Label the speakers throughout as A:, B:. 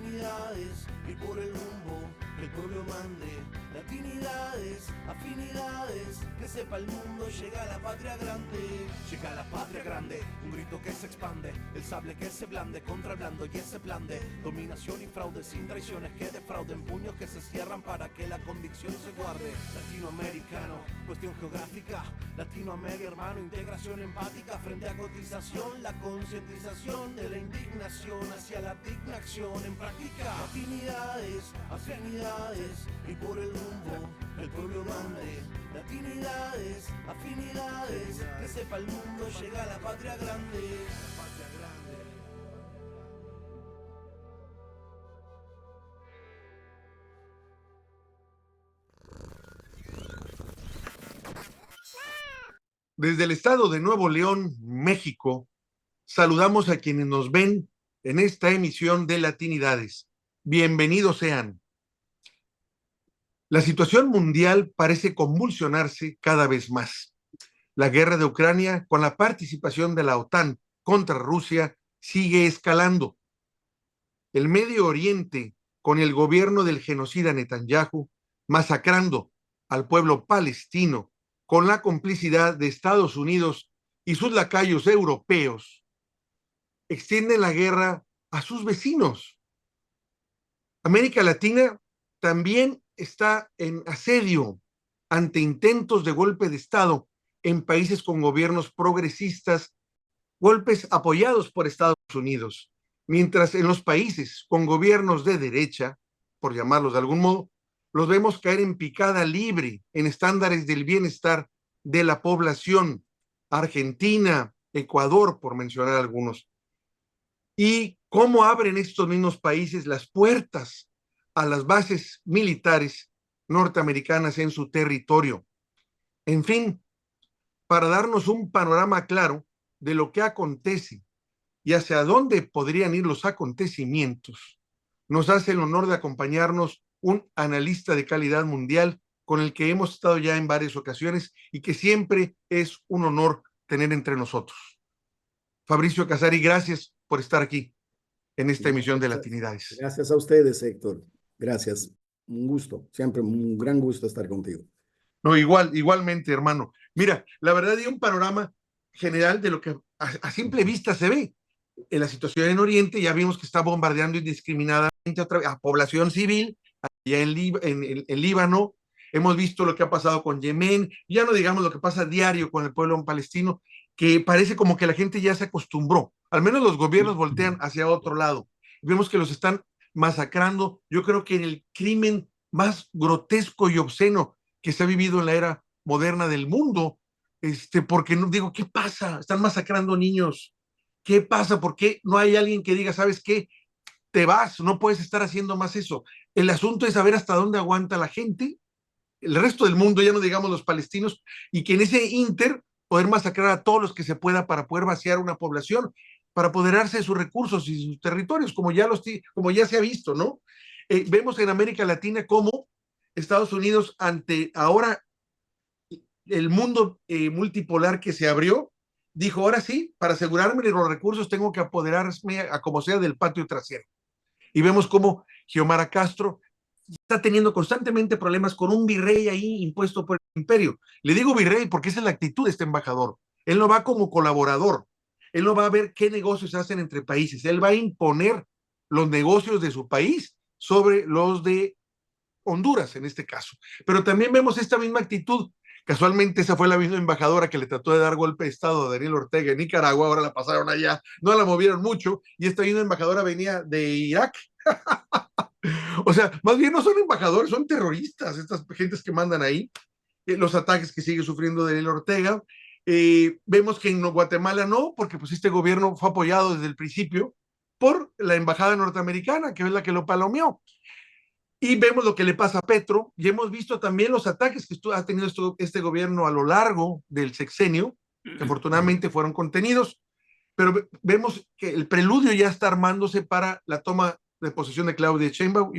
A: latinidades y por el rumbo que el pueblo mande. Latinidades, afinidades, que sepa el mundo, llega la patria grande. Llega la patria grande, un grito que se expande, el sable que se blande contra el blando y ese plan de dominación y fraude, sin traiciones que defrauden, puños que se cierran para que la convicción se guarde. Latinoamericano, cuestión geográfica, Latinoamérica hermano, integración empática frente a cotización, la concientización de la indignación hacia la digna acción en práctica. Latinidades, afinidades y por el rumbo el pueblo mande. Latinidades, afinidades, que sepa el mundo, llega la patria grande. La patria grande.
B: Desde el estado de Nuevo León, México, saludamos a quienes nos ven en esta emisión de Latinidades. Bienvenidos sean. La situación mundial parece convulsionarse cada vez más. La guerra de Ucrania, con la participación de la OTAN contra Rusia, sigue escalando. El Medio Oriente, con el gobierno del genocida Netanyahu, masacrando al pueblo palestino, con la complicidad de Estados Unidos y sus lacayos europeos, extiende la guerra a sus vecinos. América Latina también está en asedio ante intentos de golpe de Estado en países con gobiernos progresistas, golpes apoyados por Estados Unidos, mientras en los países con gobiernos de derecha, por llamarlos de algún modo, los vemos caer en picada libre en estándares del bienestar de la población. Argentina, Ecuador, por mencionar algunos. Y cómo abren estos mismos países las puertas a las bases militares norteamericanas en su territorio. En fin, para darnos un panorama claro de lo que acontece y hacia dónde podrían ir los acontecimientos, nos hace el honor de acompañarnos un analista de calidad mundial con el que hemos estado ya en varias ocasiones y que siempre es un honor tener entre nosotros. Fabricio Casari, gracias por estar aquí en esta emisión de Latinidades.
C: Gracias a ustedes, Héctor. Gracias. Un gusto, siempre un gran gusto estar contigo.
B: No, igualmente, hermano. Mira, la verdad, hay un panorama general de lo que a simple vista se ve. En la situación en Oriente, ya vimos que está bombardeando indiscriminadamente a población civil, allá en Líbano. Hemos visto lo que ha pasado con Yemen, ya no digamos lo que pasa diario con el pueblo palestino, que parece como que la gente ya se acostumbró. Al menos los gobiernos voltean hacia otro lado. Vemos que los están masacrando. Yo creo que en el crimen más grotesco y obsceno que se ha vivido en la era moderna del mundo, porque no digo, ¿qué pasa? Están masacrando niños. ¿Qué pasa? ¿Por qué no hay alguien que diga, sabes qué? Te vas, no puedes estar haciendo más eso. El asunto es saber hasta dónde aguanta la gente, el resto del mundo, ya no digamos los palestinos, y que en ese inter poder masacrar a todos los que se pueda para poder vaciar una población, para apoderarse de sus recursos y sus territorios, como ya se ha visto, ¿no? Vemos en América Latina cómo Estados Unidos, ante ahora el mundo multipolar que se abrió, dijo, ahora sí, para asegurarme de los recursos tengo que apoderarme a como sea del patio trasero. Y vemos cómo Xiomara Castro está teniendo constantemente problemas con un virrey ahí impuesto por el imperio. Le digo virrey porque esa es la actitud de este embajador. Él no va como colaborador. Él no va a ver qué negocios hacen entre países. Él va a imponer los negocios de su país sobre los de Honduras, en este caso. Pero también vemos esta misma actitud. Casualmente esa fue la misma embajadora que le trató de dar golpe de Estado a Daniel Ortega en Nicaragua, ahora la pasaron allá, no la movieron mucho, y esta misma embajadora venía de Irak. O sea, más bien no son embajadores, son terroristas, estas gentes que mandan ahí, los ataques que sigue sufriendo Daniel Ortega. Vemos que en Guatemala no, porque pues este gobierno fue apoyado desde el principio por la embajada norteamericana, que es la que lo palomeó. Y vemos lo que le pasa a Petro, y hemos visto también los ataques que ha tenido este gobierno a lo largo del sexenio, que afortunadamente fueron contenidos, pero vemos que el preludio ya está armándose para la toma de posesión de Claudia Sheinbaum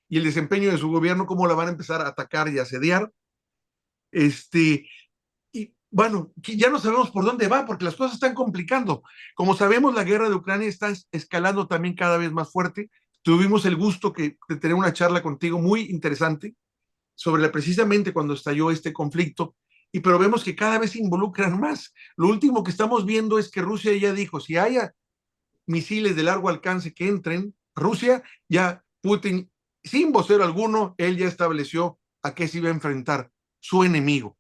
B: y el desempeño de su gobierno, cómo la van a empezar a atacar y a asediar. Y bueno, ya no sabemos por dónde va, porque las cosas están complicando. Como sabemos, la guerra de Ucrania está escalando también cada vez más fuerte. tuvimos el gusto de tener una charla contigo muy interesante sobre precisamente cuando estalló este conflicto, pero vemos que cada vez se involucran más. Lo último que estamos viendo es que Rusia ya dijo, si haya misiles de largo alcance que entren, Rusia, ya Putin, sin vocero alguno, él ya estableció a qué se iba a enfrentar su enemigo.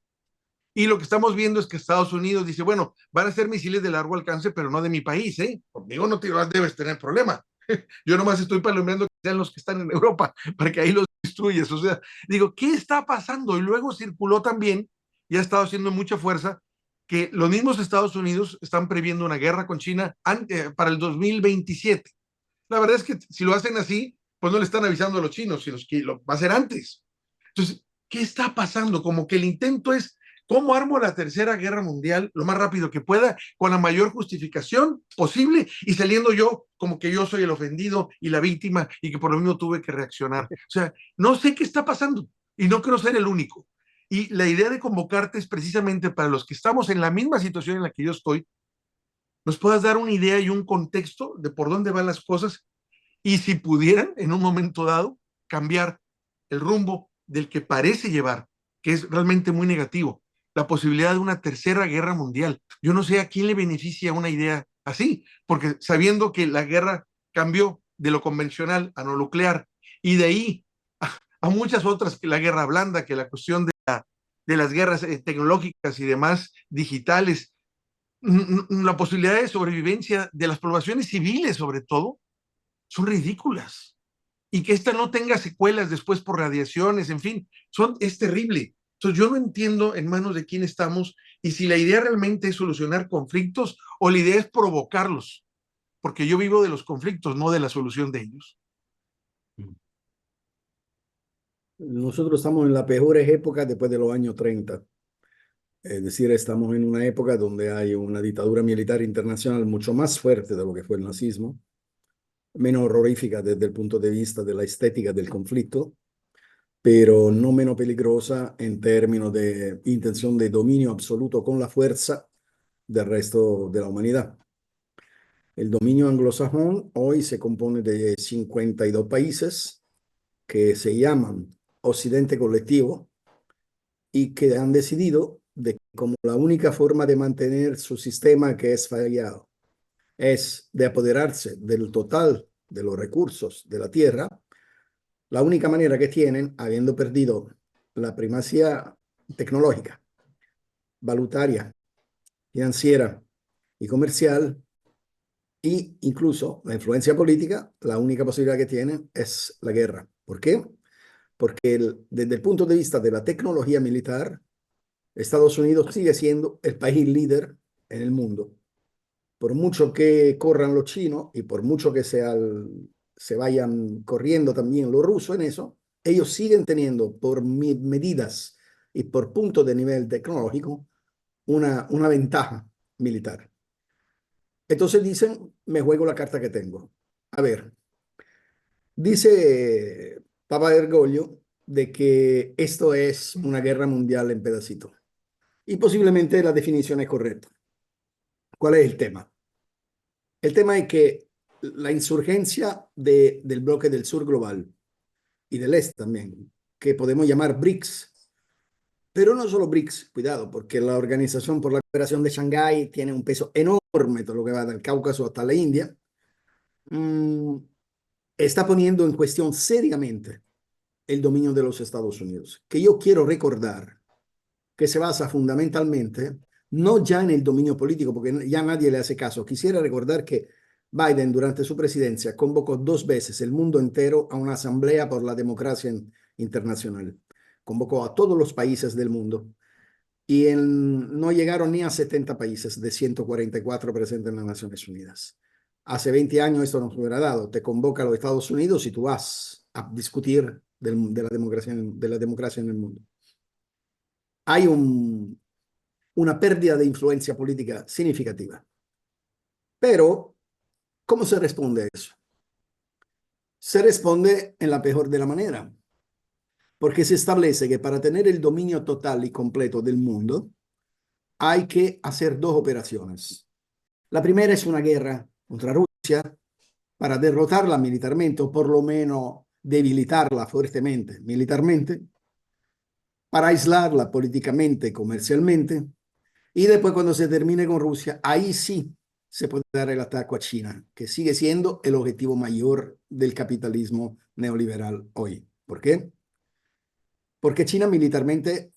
B: Y lo que estamos viendo es que Estados Unidos dice, bueno, van a ser misiles de largo alcance, pero no de mi país, ¿eh? Conmigo no debes tener problema. Yo nomás estoy palomeando que sean los que están en Europa, para que ahí los destruyes. O sea, digo, ¿qué está pasando? Y luego circuló también, y ha estado haciendo mucha fuerza, que los mismos Estados Unidos están previendo una guerra con China para el 2027. La verdad es que si lo hacen así, pues no le están avisando a los chinos, sino que lo va a hacer antes. Entonces, ¿qué está pasando? Como que el intento es, ¿cómo armo la tercera guerra mundial lo más rápido que pueda, con la mayor justificación posible y saliendo yo como que yo soy el ofendido y la víctima y que por lo mismo tuve que reaccionar? O sea, no sé qué está pasando y no creo ser el único. Y la idea de convocarte es precisamente para los que estamos en la misma situación en la que yo estoy, nos puedas dar una idea y un contexto de por dónde van las cosas y si pudieran en un momento dado cambiar el rumbo del que parece llevar, que es realmente muy negativo, la posibilidad de una tercera guerra mundial. Yo no sé a quién le beneficia una idea así, porque sabiendo que la guerra cambió de lo convencional a lo nuclear y de ahí a muchas otras, que la guerra blanda, que la cuestión de las guerras tecnológicas y demás digitales, la posibilidad de sobrevivencia de las poblaciones civiles sobre todo, son ridículas. Y que esta no tenga secuelas después por radiaciones, en fin, es terrible. Entonces yo no entiendo en manos de quién estamos y si la idea realmente es solucionar conflictos o la idea es provocarlos, porque yo vivo de los conflictos, no de la solución de ellos.
C: Nosotros estamos en las peores épocas después de los años 30. Es decir, estamos en una época donde hay una dictadura militar internacional mucho más fuerte de lo que fue el nazismo, menos horrorífica desde el punto de vista de la estética del conflicto, pero no menos peligrosa en términos de intención de dominio absoluto con la fuerza del resto de la humanidad. El dominio anglosajón hoy se compone de 52 países que se llaman Occidente Colectivo y que han decidido de como la única forma de mantener su sistema que es fallado es de apoderarse del total de los recursos de la tierra. La única manera que tienen, habiendo perdido la primacía tecnológica, valutaria, financiera y comercial, e incluso la influencia política, la única posibilidad que tienen es la guerra. ¿Por qué? Porque desde el punto de vista de la tecnología militar, Estados Unidos sigue siendo el país líder en el mundo. Por mucho que corran los chinos y por mucho que se vayan corriendo también los rusos en eso, ellos siguen teniendo por medidas y por puntos de nivel tecnológico una ventaja militar. Entonces dicen, me juego la carta que tengo. A ver, dice Papa Bergoglio de que esto es una guerra mundial en pedacitos. Y posiblemente la definición es correcta. ¿Cuál es el tema? El tema es que la insurgencia del bloque del sur global y del este también, que podemos llamar BRICS, pero no solo BRICS, cuidado, porque la Organización por la Cooperación de Shanghái tiene un peso enorme, todo lo que va del Cáucaso hasta la India, está poniendo en cuestión seriamente el dominio de los Estados Unidos, que yo quiero recordar que se basa fundamentalmente no ya en el dominio político, porque ya nadie le hace caso. Quisiera recordar que Biden durante su presidencia convocó 2 veces el mundo entero a una asamblea por la democracia internacional. Convocó a todos los países del mundo y no llegaron ni a 70 países de 144 presentes en las Naciones Unidas. Hace 20 años esto no se hubiera dado. Te convoca a los Estados Unidos y tú vas a discutir de la democracia en el mundo. Hay una pérdida de influencia política significativa. Pero, ¿cómo se responde a eso? Se responde en la peor de la manera, porque se establece que para tener el dominio total y completo del mundo, hay que hacer 2 operaciones. La primera es una guerra contra Rusia, para derrotarla militarmente o por lo menos debilitarla fuertemente militarmente, para aislarla políticamente, comercialmente, y después cuando se termine con Rusia, ahí sí se puede dar el ataque a China, que sigue siendo el objetivo mayor del capitalismo neoliberal hoy. ¿Por qué? Porque China militarmente,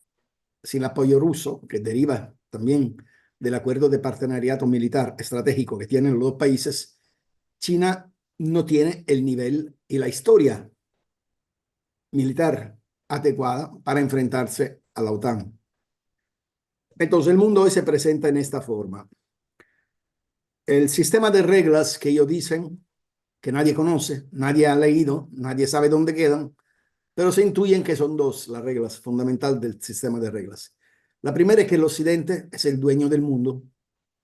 C: sin apoyo ruso, que deriva también del acuerdo de partenariato militar estratégico que tienen los dos países, China no tiene el nivel y la historia militar adecuada para enfrentarse a la OTAN. Entonces el mundo hoy se presenta en esta forma. El sistema de reglas que ellos dicen, que nadie conoce, nadie ha leído, nadie sabe dónde quedan, pero se intuyen que son dos las reglas fundamentales del sistema de reglas. La primera es que el Occidente es el dueño del mundo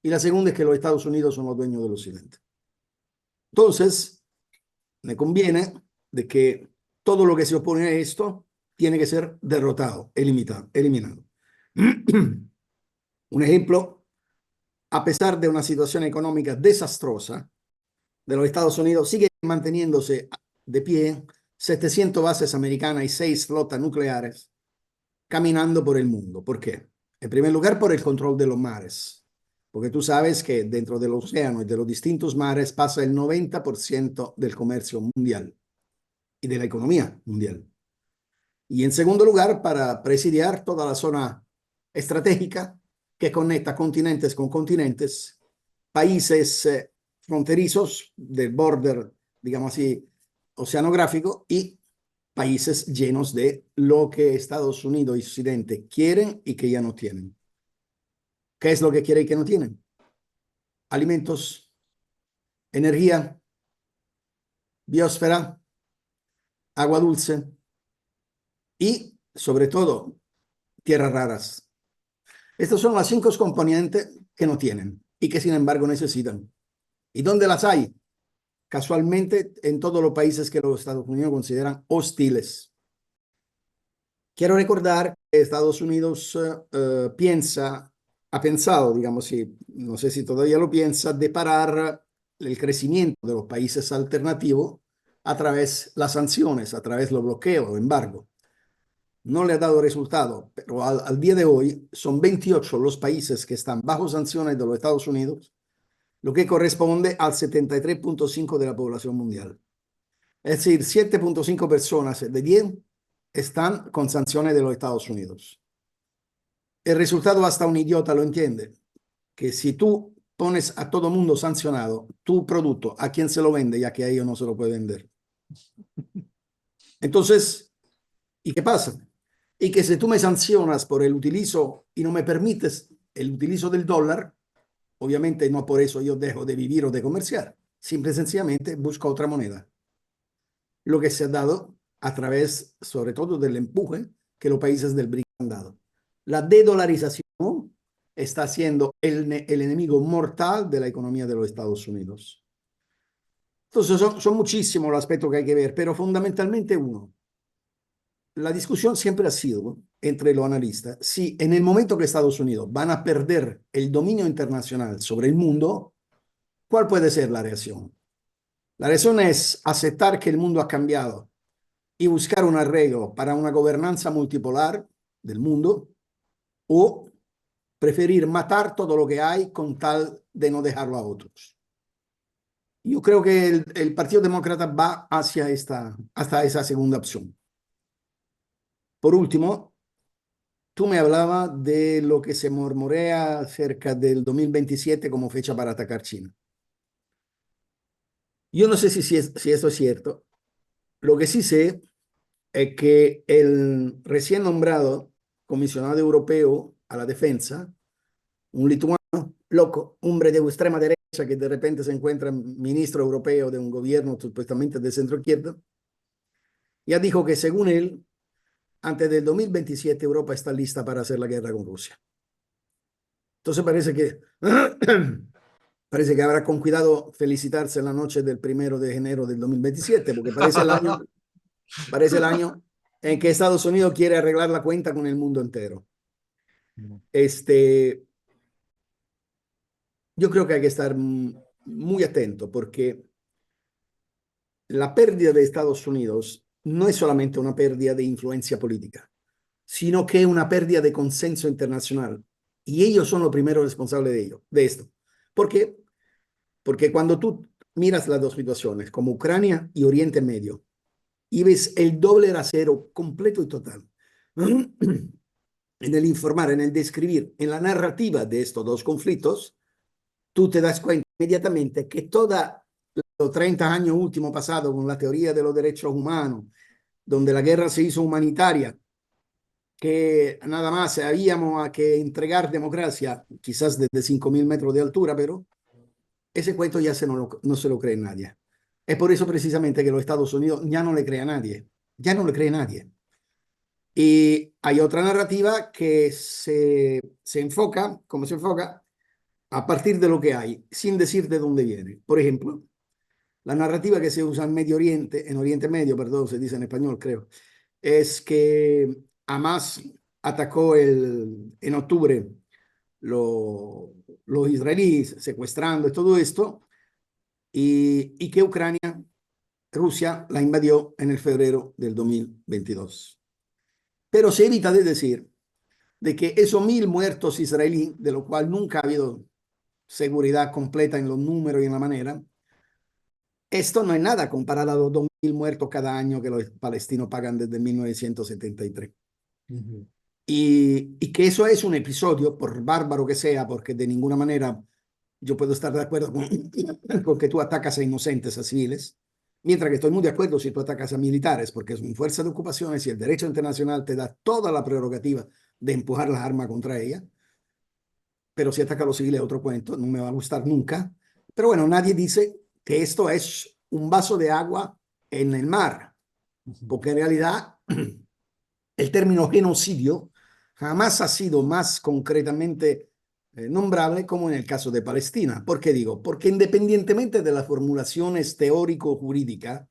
C: y la segunda es que los Estados Unidos son los dueños del Occidente. Entonces, me conviene de que todo lo que se opone a esto tiene que ser derrotado, eliminado. Un ejemplo, a pesar de una situación económica desastrosa de los Estados Unidos, sigue manteniéndose de pie 700 bases americanas y 6 flotas nucleares caminando por el mundo. ¿Por qué? En primer lugar, por el control de los mares, porque tú sabes que dentro del océano y de los distintos mares pasa el 90% del comercio mundial y de la economía mundial. Y en segundo lugar, para presidiar toda la zona estratégica que conecta continentes con continentes, países fronterizos del border, digamos así, oceanográfico y países llenos de lo que Estados Unidos y Occidente quieren y que ya no tienen. ¿Qué es lo que quieren y que no tienen? Alimentos, energía, biosfera, agua dulce y, sobre todo, tierras raras. Estos son los 5 componentes que no tienen y que, sin embargo, necesitan. ¿Y dónde las hay? Casualmente, en todos los países que los Estados Unidos consideran hostiles. Quiero recordar que Estados Unidos ha pensado, digamos, no sé si todavía lo piensa, de parar el crecimiento de los países alternativos a través de las sanciones, a través de los bloqueos o embargo. No le ha dado resultado, pero al día de hoy son 28 los países que están bajo sanciones de los Estados Unidos, lo que corresponde al 73.5% de la población mundial. Es decir, 7.5 personas de 10 están con sanciones de los Estados Unidos. El resultado hasta un idiota lo entiende, que si tú pones a todo mundo sancionado, tu producto, ¿a quién se lo vende? Ya que a ellos no se lo puede vender. Entonces, ¿y qué pasa? Y que si tú me sancionas por el utilizo y no me permites el utilizo del dólar, obviamente no por eso yo dejo de vivir o de comerciar, simple y sencillamente busco otra moneda. Lo que se ha dado a través, sobre todo, del empuje que los países del BRIC han dado. La dedolarización está siendo el enemigo mortal de la economía de los Estados Unidos. Entonces, son muchísimos los aspectos que hay que ver, pero fundamentalmente uno. La discusión siempre ha sido entre los analistas si en el momento que Estados Unidos van a perder el dominio internacional sobre el mundo, ¿cuál puede ser la reacción? La reacción es aceptar que el mundo ha cambiado y buscar un arreglo para una gobernanza multipolar del mundo o preferir matar todo lo que hay con tal de no dejarlo a otros. Yo creo que el Partido Demócrata va hasta esa segunda opción. Por último, tú me hablabas de lo que se murmurea cerca del 2027 como fecha para atacar China. Yo no sé si esto es cierto. Lo que sí sé es que el recién nombrado comisionado europeo a la defensa, un lituano loco, hombre de extrema derecha que de repente se encuentra ministro europeo de un gobierno supuestamente de centro izquierda, ya dijo que según él, antes del 2027 Europa está lista para hacer la guerra con Rusia. Entonces parece que habrá con cuidado felicitarse en la noche del 1 de enero del 2027, porque parece el año en que Estados Unidos quiere arreglar la cuenta con el mundo entero. Yo creo que hay que estar muy atento porque la pérdida de Estados Unidos no es solamente una pérdida de influencia política, sino que es una pérdida de consenso internacional. Y ellos son los primeros responsables de esto. ¿Por qué? Porque cuando tú miras las dos situaciones, como Ucrania y Oriente Medio, y ves el doble rasero completo y total, en el informar, en el describir, en la narrativa de estos dos conflictos, tú te das cuenta inmediatamente que toda los 30 años últimos pasados con la teoría de los derechos humanos, donde la guerra se hizo humanitaria, que nada más habíamos que entregar democracia, quizás desde 5.000 metros de altura, pero ese cuento ya no se lo cree nadie. Es por eso precisamente que los Estados Unidos ya no le cree a nadie, ya no le cree a nadie. Y hay otra narrativa que se enfoca, ¿cómo se enfoca? A partir de lo que hay, sin decir de dónde viene. Por ejemplo, la narrativa que se usa en Medio Oriente, en Oriente Medio, perdón, se dice en español, creo, es que Hamas atacó en octubre los israelíes, secuestrando y todo esto, y que Rusia la invadió en el febrero del 2022. Pero se evita de decir de que esos 1.000 muertos israelíes, de lo cual nunca ha habido seguridad completa en los números y en la manera, esto no es nada comparado a los 2.000 muertos cada año que los palestinos pagan desde 1973. Uh-huh. Y que eso es un episodio, por bárbaro que sea, porque de ninguna manera yo puedo estar de acuerdo con que tú atacas a inocentes, a civiles, mientras que estoy muy de acuerdo si tú atacas a militares, porque es una fuerza de ocupaciones y el derecho internacional te da toda la prerrogativa de empujar las armas contra ella. Pero si ataca a los civiles es otro cuento, no me va a gustar nunca. Pero bueno, nadie dice que esto es un vaso de agua en el mar, porque en realidad el término genocidio jamás ha sido más concretamente nombrable como en el caso de Palestina. ¿Por qué digo? Porque independientemente de las formulaciones teórico-jurídicas,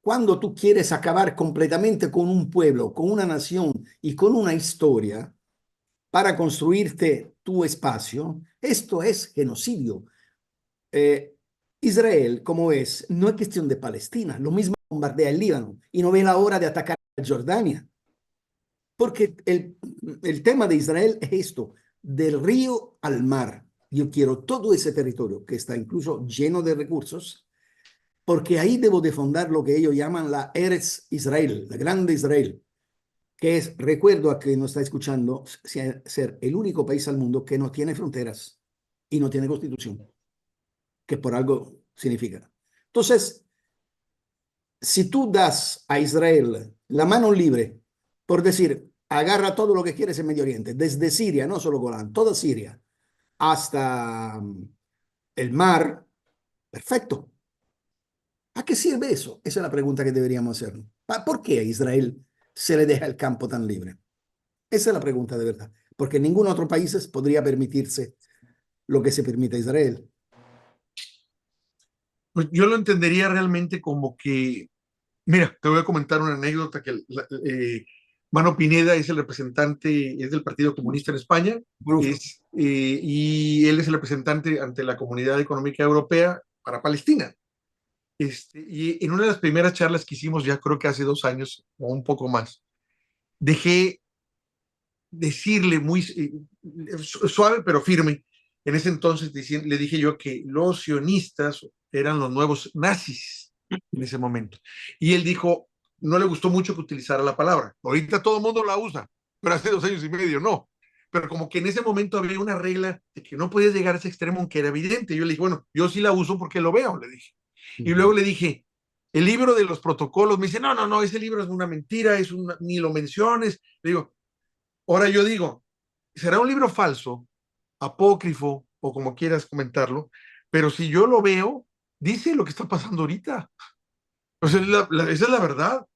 C: cuando tú quieres acabar completamente con un pueblo, con una nación y con una historia para construirte tu espacio, esto es genocidio. Israel, como es, no es cuestión de Palestina, lo mismo bombardea el Líbano y no ve la hora de atacar a Jordania. Porque el tema de Israel es esto, del río al mar. Yo quiero todo ese territorio que está incluso lleno de recursos, porque ahí debo de fundar lo que ellos llaman la Eretz Israel, la grande Israel, que es, recuerdo a quien nos está escuchando, ser el único país al mundo que no tiene fronteras y no tiene constitución, que por algo significa. Entonces, si tú das a Israel la mano libre, por decir, agarra todo lo que quieres en Medio Oriente, desde Siria, no solo Golán, toda Siria, hasta el mar, perfecto. ¿A qué sirve eso? Esa es la pregunta que deberíamos hacer. ¿Por qué a Israel se le deja el campo tan libre? Esa es la pregunta de verdad. Porque ningún otro país podría permitirse lo que se permite a Israel.
B: Pues yo lo entendería realmente como que, mira, te voy a comentar una anécdota que Mano Pineda es el representante, es del Partido Comunista en España, y él es el representante ante la Comunidad Económica Europea para Palestina. Y en una de las primeras charlas que hicimos, ya creo que hace 2 años o un poco más, dejé decirle muy suave pero firme, en ese entonces le dije yo que los sionistas eran los nuevos nazis en ese momento. Y él dijo, no le gustó mucho que utilizara la palabra. Ahorita todo el mundo la usa, pero hace 2 años y medio no. Pero como que en ese momento había una regla de que no podías llegar a ese extremo, aunque era evidente. Yo le dije, bueno, yo sí la uso porque lo veo, le dije. Y luego le dije, el libro de los protocolos, me dice, no, ese libro es una mentira, ni lo menciones. Le digo, ahora yo digo, será un libro falso, apócrifo, o como quieras comentarlo, pero si yo lo veo, dice lo que está pasando ahorita. O sea, esa es la verdad.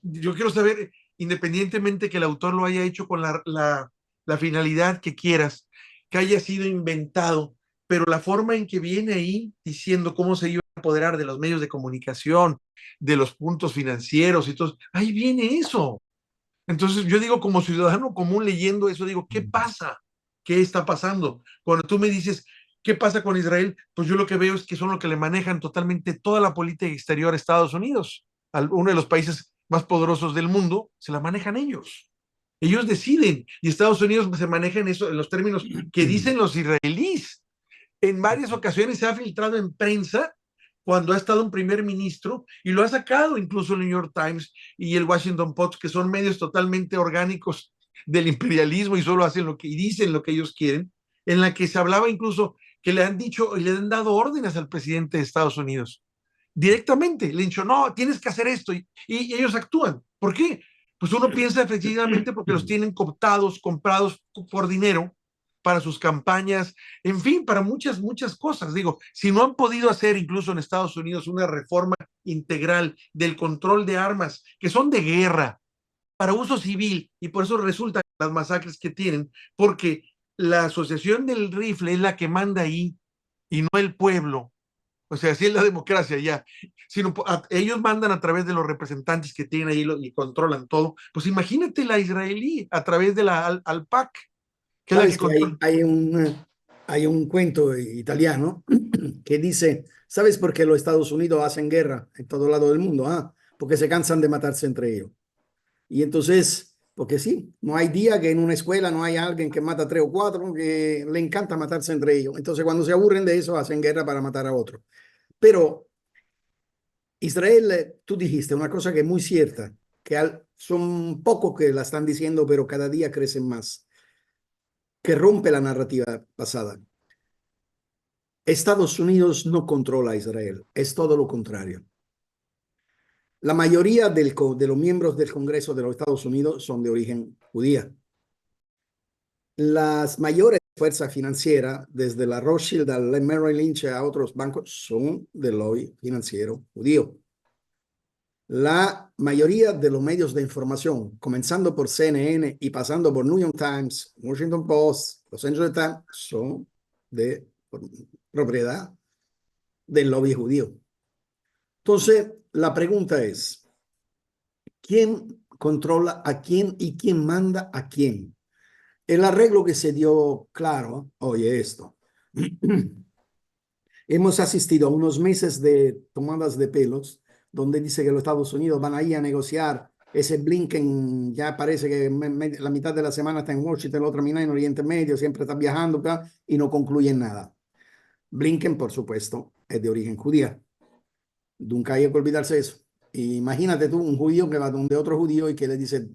B: Yo quiero saber, independientemente que el autor lo haya hecho con la finalidad que quieras, que haya sido inventado, pero la forma en que viene ahí diciendo cómo se iba a apoderar de los medios de comunicación, de los puntos financieros y todo, ahí viene eso. Entonces yo digo, como ciudadano común leyendo eso, digo, ¿qué pasa? ¿Qué está pasando? Cuando tú me dices, ¿Qué pasa con Israel? Pues yo lo que veo es que son los que le manejan totalmente toda la política exterior a Estados Unidos. Uno de los países más poderosos del mundo, se la manejan ellos. Ellos deciden y Estados Unidos se maneja en eso, en los términos que dicen los israelíes. En varias ocasiones se ha filtrado en prensa cuando ha estado un primer ministro y lo ha sacado incluso el New York Times y el Washington Post, que son medios totalmente orgánicos del imperialismo y solo hacen lo que y dicen lo que ellos quieren, en la que se hablaba incluso que le han dicho y le han dado órdenes al presidente de Estados Unidos. Directamente, le han dicho, no, tienes que hacer esto y ellos actúan. ¿Por qué? Pues uno piensa efectivamente porque los tienen cooptados, comprados por dinero para sus campañas, en fin, para muchas cosas. Digo, si no han podido hacer incluso en Estados Unidos una reforma integral del control de armas que son de guerra para uso civil y por eso resultan las masacres que tienen, porque la asociación del rifle es la que manda ahí y no el pueblo. O sea, así es la democracia ya. Sino, ellos mandan a través de los representantes que tienen ahí y controlan todo. Pues imagínate la israelí a través de la ALPAC, que es la que
C: Sabes que
B: controla.
C: hay un cuento italiano que dice, ¿sabes por qué los Estados Unidos hacen guerra en todo lado del mundo? Ah, porque se cansan de matarse entre ellos. Y entonces, porque sí, no hay día que en una escuela no haya alguien que mata 3 o 4, que le encanta matarse entre ellos. Entonces, cuando se aburren de eso, hacen guerra para matar a otro. Pero Israel, tú dijiste una cosa que es muy cierta, que son pocos que la están diciendo, pero cada día crecen más, que rompe la narrativa pasada. Estados Unidos no controla a Israel, es todo lo contrario. La mayoría de los miembros del Congreso de los Estados Unidos son de origen judía. Las mayores fuerzas financieras, desde la Rothschild a la Merrill Lynch a otros bancos, son del lobby financiero judío. La mayoría de los medios de información, comenzando por CNN y pasando por New York Times, Washington Post, Los Angeles Times, son de propiedad del lobby judío. Entonces, la pregunta es, ¿quién controla a quién y quién manda a quién? El arreglo que se dio claro, oye esto, hemos asistido a unos meses de tomadas de pelos, donde dice que los Estados Unidos van a ir a negociar. Ese Blinken ya parece que la mitad de la semana está en Washington, la otra mitad en Oriente Medio, siempre está viajando y no concluyen nada. Blinken, por supuesto, es de origen judía. Nunca hay que olvidarse eso. Imagínate tú un judío que va donde otro judío y que le dice,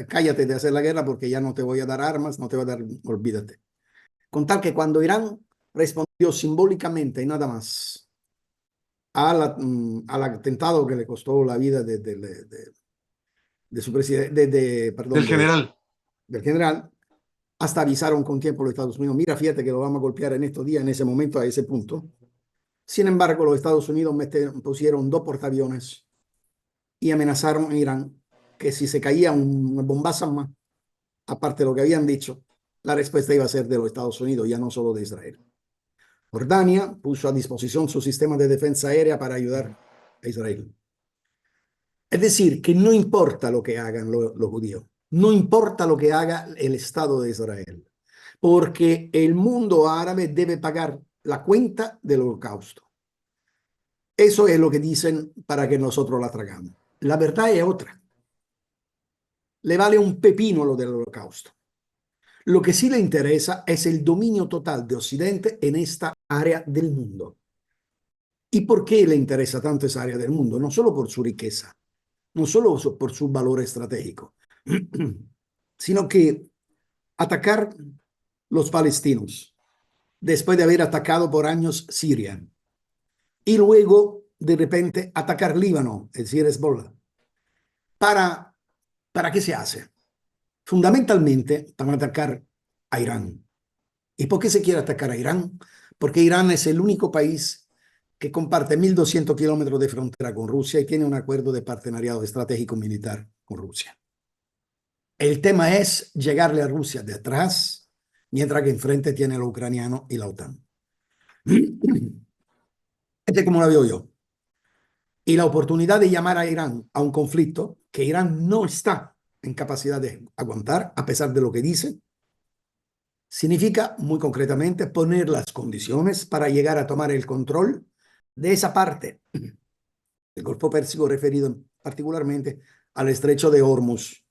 C: cállate de hacer la guerra porque ya no te voy a dar armas, no te voy a dar, olvídate. Con tal que cuando Irán respondió simbólicamente y nada más al atentado que le costó la vida de su presidente,
B: Del general.
C: del general, hasta avisaron con tiempo los Estados Unidos, mira, fíjate que lo vamos a golpear en estos días, en ese momento, a ese punto. Sin embargo, los Estados Unidos pusieron 2 portaaviones y amenazaron a Irán que si se caía un bombazo más, aparte de lo que habían dicho, la respuesta iba a ser de los Estados Unidos, ya no solo de Israel. Jordania puso a disposición su sistema de defensa aérea para ayudar a Israel. Es decir, que no importa lo que hagan los judíos, no importa lo que haga el Estado de Israel, porque el mundo árabe debe pagar la cuenta del holocausto. Eso es lo que dicen para que nosotros la tragamos. La verdad es otra. Le vale un pepino lo del holocausto. Lo que sí le interesa es el dominio total de Occidente en esta área del mundo. ¿Y por qué le interesa tanto esa área del mundo? No solo por su riqueza, no solo por su valor estratégico, sino que atacar los palestinos después de haber atacado por años Siria y luego de repente atacar Líbano, es decir, Hezbollah. ¿Para qué se hace? Fundamentalmente para atacar a Irán. ¿Y por qué se quiere atacar a Irán? Porque Irán es el único país que comparte 1.200 kilómetros de frontera con Rusia y tiene un acuerdo de partenariado estratégico militar con Rusia. El tema es llegarle a Rusia de atrás, mientras que enfrente tiene lo ucraniano y la OTAN. Este es como lo veo yo. Y la oportunidad de llamar a Irán a un conflicto que Irán no está en capacidad de aguantar, a pesar de lo que dice, Significa, muy concretamente, poner las condiciones para llegar a tomar el control de esa parte del Golfo Pérsico, referido particularmente al estrecho de Hormuz,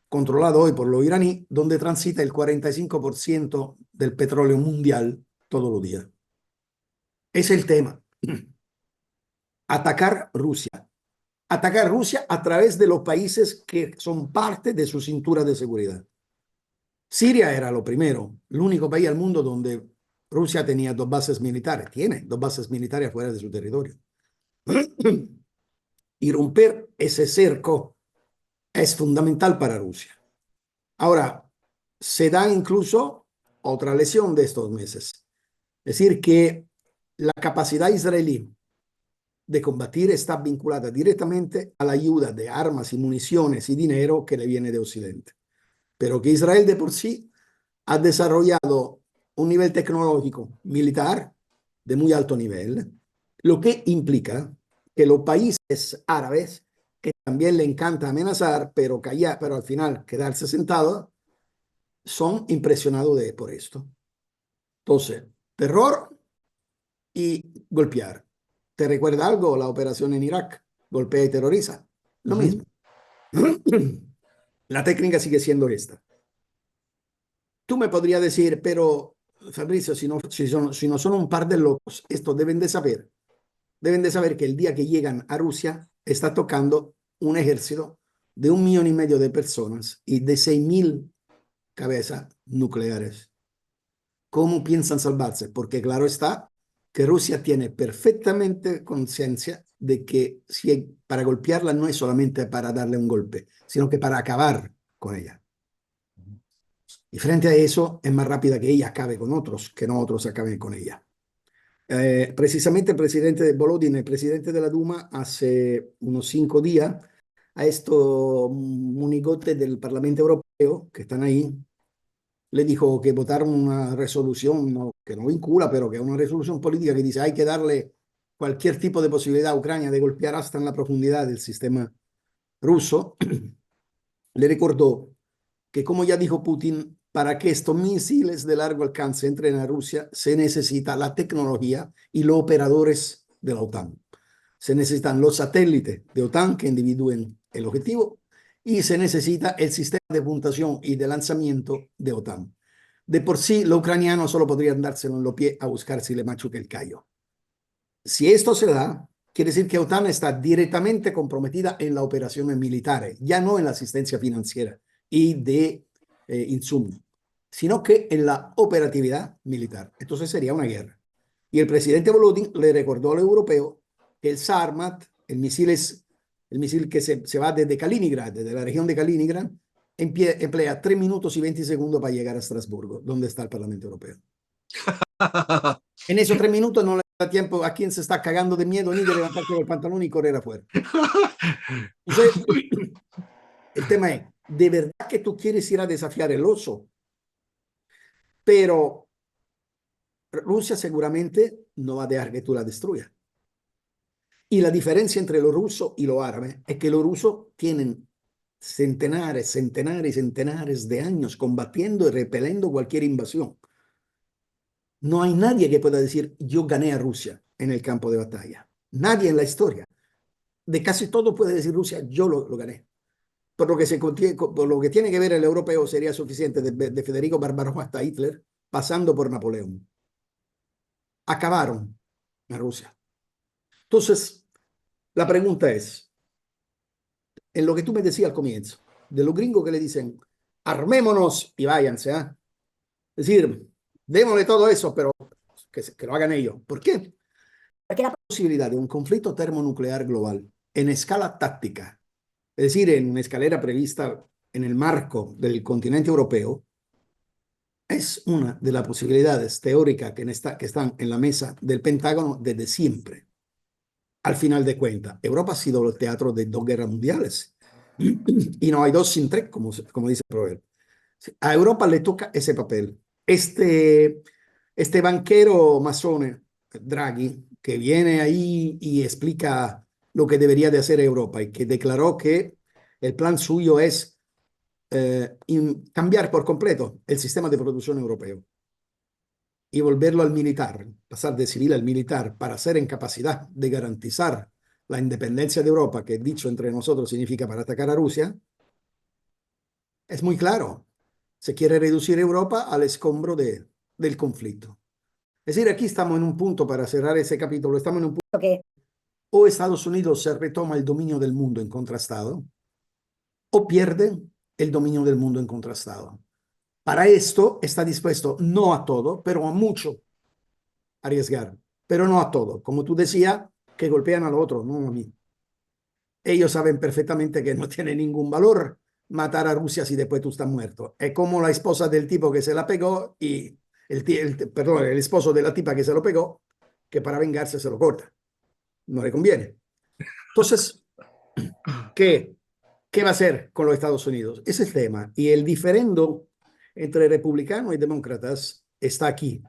C: controlado hoy por los iraníes, donde transita el 45% del petróleo mundial todos los días. Es el tema. Atacar Rusia. Atacar Rusia a través de los países que son parte de su cintura de seguridad. Siria era lo primero, el único país al mundo donde Rusia tenía dos bases militares, tiene dos bases militares fuera de su territorio. Y romper ese cerco es fundamental para Rusia. Ahora, se da incluso otra lesión de estos meses. Es decir, que la capacidad israelí de combatir está vinculada directamente a la ayuda de armas y municiones y dinero que le viene de Occidente. Pero que Israel de por sí ha desarrollado un nivel tecnológico militar de muy alto nivel, lo que implica que los países árabes, que también le encanta amenazar, pero callar, pero al final quedarse sentado, son impresionados por esto. Entonces, terror y golpear. ¿Te recuerda algo la operación en Irak? Golpea y terroriza. Lo mismo. La técnica sigue siendo esta. Tú me podrías decir, pero Fabricio, si no son un par de locos, esto deben de saber. Deben de saber que el día que llegan a Rusia está tocando un ejército de 1,5 millones de personas y de 6.000 cabezas nucleares. ¿Cómo piensan salvarse? Porque claro está que Rusia tiene perfectamente conciencia de que para golpearla no es solamente para darle un golpe, sino que para acabar con ella. Y frente a eso es más rápida que ella acabe con otros, que no otros acaben con ella. Precisamente el presidente de Volodin, el presidente de la Duma, hace unos 5 días, a estos monigotes del Parlamento Europeo que están ahí, le dijo que votaron una resolución que no vincula, pero que es una resolución política que dice hay que darle cualquier tipo de posibilidad a Ucrania de golpear hasta en la profundidad del sistema ruso. Le recordó que, como ya dijo Putin, para que estos misiles de largo alcance entren a Rusia, se necesita la tecnología y los operadores de la OTAN. Se necesitan los satélites de OTAN que individúen el objetivo y se necesita el sistema de puntuación y de lanzamiento de OTAN. De por sí, los ucranianos solo podrían dárselo en los pies a buscar si le machuca el callo. Si esto se da, quiere decir que OTAN está directamente comprometida en las operaciones militares, ya no en la asistencia financiera y de insumos, sino que en la operatividad militar. Entonces sería una guerra. Y el presidente Volodin le recordó al europeo que el Sarmat, el misil que se va desde Kaliningrad, desde la región de Kaliningrad, emplea 3 minutos y 20 segundos para llegar a Estrasburgo, donde está el Parlamento Europeo. En esos 3 minutos no le da tiempo a quien se está cagando de miedo ni de levantarse el pantalón y correr afuera. Entonces, el tema es, ¿de verdad que tú quieres ir a desafiar el oso? Pero Rusia seguramente no va a dejar que tú la destruyas. Y la diferencia entre los rusos y los árabes es que los rusos tienen centenares de años combatiendo y repeliendo cualquier invasión. No hay nadie que pueda decir, yo gané a Rusia en el campo de batalla. Nadie en la historia. De casi todo puede decir Rusia, yo lo gané. Por lo que tiene que ver el europeo sería suficiente de Federico Barbarossa hasta Hitler, pasando por Napoleón. Acabaron a Rusia. Entonces, la pregunta es, en lo que tú me decías al comienzo, de los gringos que le dicen, armémonos y váyanse, ¿eh? Es decir, démosle todo eso, pero que lo hagan ellos. ¿Por qué? Porque la posibilidad de un conflicto termonuclear global en escala táctica, es decir, en una escalera prevista en el marco del continente europeo, es una de las posibilidades teóricas que están en la mesa del Pentágono desde siempre. Al final de cuentas, Europa ha sido el teatro de 2 guerras mundiales. Y no hay 2 sin 3, como dice el proverbio. A Europa le toca ese papel. Este banquero masone, Draghi, que viene ahí y explica lo que debería de hacer Europa y que declaró que el plan suyo es cambiar por completo el sistema de producción europeo. y volverlo al militar, pasar de civil al militar para ser en capacidad de garantizar la independencia de Europa, que dicho entre nosotros significa para atacar a Rusia, es muy claro. Se quiere reducir Europa al escombro del conflicto. Es decir, aquí estamos en un punto, para cerrar ese capítulo, estamos en un punto que o Estados Unidos se retoma el dominio del mundo incontrastado, o pierde el dominio del mundo incontrastado. Para esto está dispuesto no a todo, pero a mucho arriesgar, pero no a todo. Como tú decías, que golpean al otro, no a mí. Ellos saben perfectamente que no tiene ningún valor matar a Rusia si después tú estás muerto. Es como la esposa del tipo que se la pegó y perdón, el esposo de la tipa que se lo pegó, que para vengarse se lo corta. No le conviene. Entonces, ¿qué? ¿Qué va a hacer con los Estados Unidos? Ese es el tema. Y el diferendo entre republicanos y demócratas está aquí.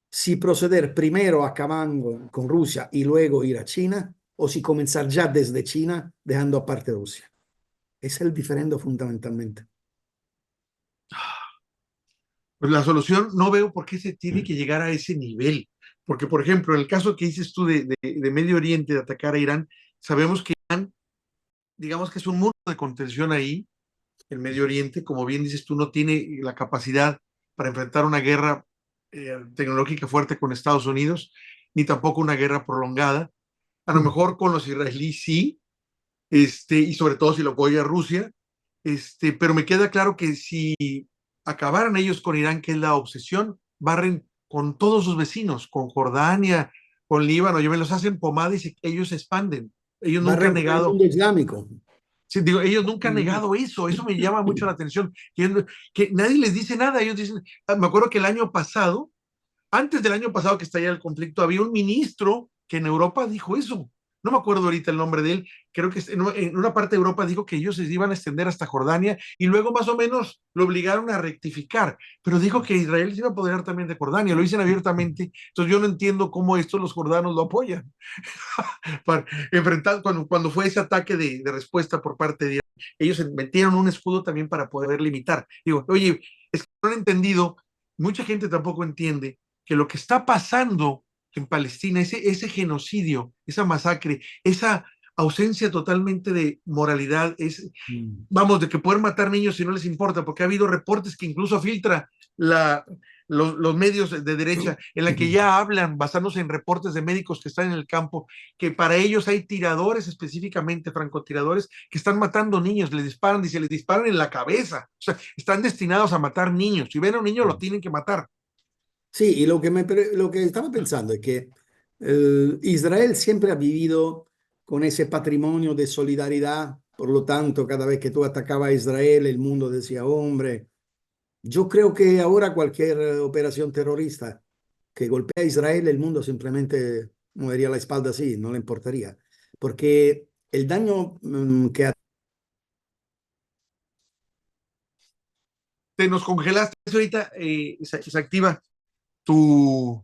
C: Si proceder primero acabando con Rusia y luego ir a China, o si comenzar ya desde China, dejando aparte Rusia. Es el diferendo fundamentalmente.
B: Pues la solución no veo por qué se tiene que llegar a ese nivel. Porque, por ejemplo, en el caso que dices tú de Medio Oriente, de atacar a Irán, sabemos que Irán, digamos que es un muro de contención ahí, el Medio Oriente, como bien dices tú, no tiene la capacidad para enfrentar una guerra tecnológica fuerte con Estados Unidos, ni tampoco una guerra prolongada. A lo mejor con los israelíes sí, y sobre todo si lo apoya Rusia, pero me queda claro que si acabaran ellos con Irán, que es la obsesión, barren con todos sus vecinos, con Jordania, con Líbano, me los hacen pomada y ellos se expanden. Ellos nunca han
C: Barren con el
B: negado.
C: mundo islámico.
B: Sí, digo, ellos nunca han negado eso me llama mucho la atención, que nadie les dice nada, ellos dicen, me acuerdo que el año pasado, antes del año pasado que estallara el conflicto, había un ministro que en Europa dijo eso, no me acuerdo ahorita el nombre de él, creo que en una parte de Europa dijo que ellos se iban a extender hasta Jordania y luego más o menos lo obligaron a rectificar, pero dijo que Israel se iba a apoderar también de Jordania, lo dicen abiertamente, entonces yo no entiendo cómo esto los jordanos lo apoyan. Para enfrentar, cuando fue ese ataque de respuesta por parte de Irán, ellos metieron un escudo también para poder limitar. Digo, oye, es que no han entendido, mucha gente tampoco entiende que lo que está pasando en Palestina, ese genocidio, esa masacre, esa ausencia totalmente de moralidad, vamos, de que pueden matar niños si no les importa, porque ha habido reportes que incluso filtra los medios de derecha, en la que ya hablan, basándose en reportes de médicos que están en el campo, que para ellos hay tiradores específicamente, francotiradores, que están matando niños, les disparan, dice, les disparan en la cabeza, o sea, están destinados a matar niños, si ven a un niño lo tienen que matar.
C: Sí, y lo que estaba pensando es que Israel siempre ha vivido con ese patrimonio de solidaridad, por lo tanto, cada vez que tú atacabas a Israel, el mundo decía, hombre, yo creo que ahora cualquier operación terrorista que golpea a Israel, el mundo simplemente movería la espalda así, no le importaría, porque el daño que ha...
B: Te nos congelaste ahorita, se activa tu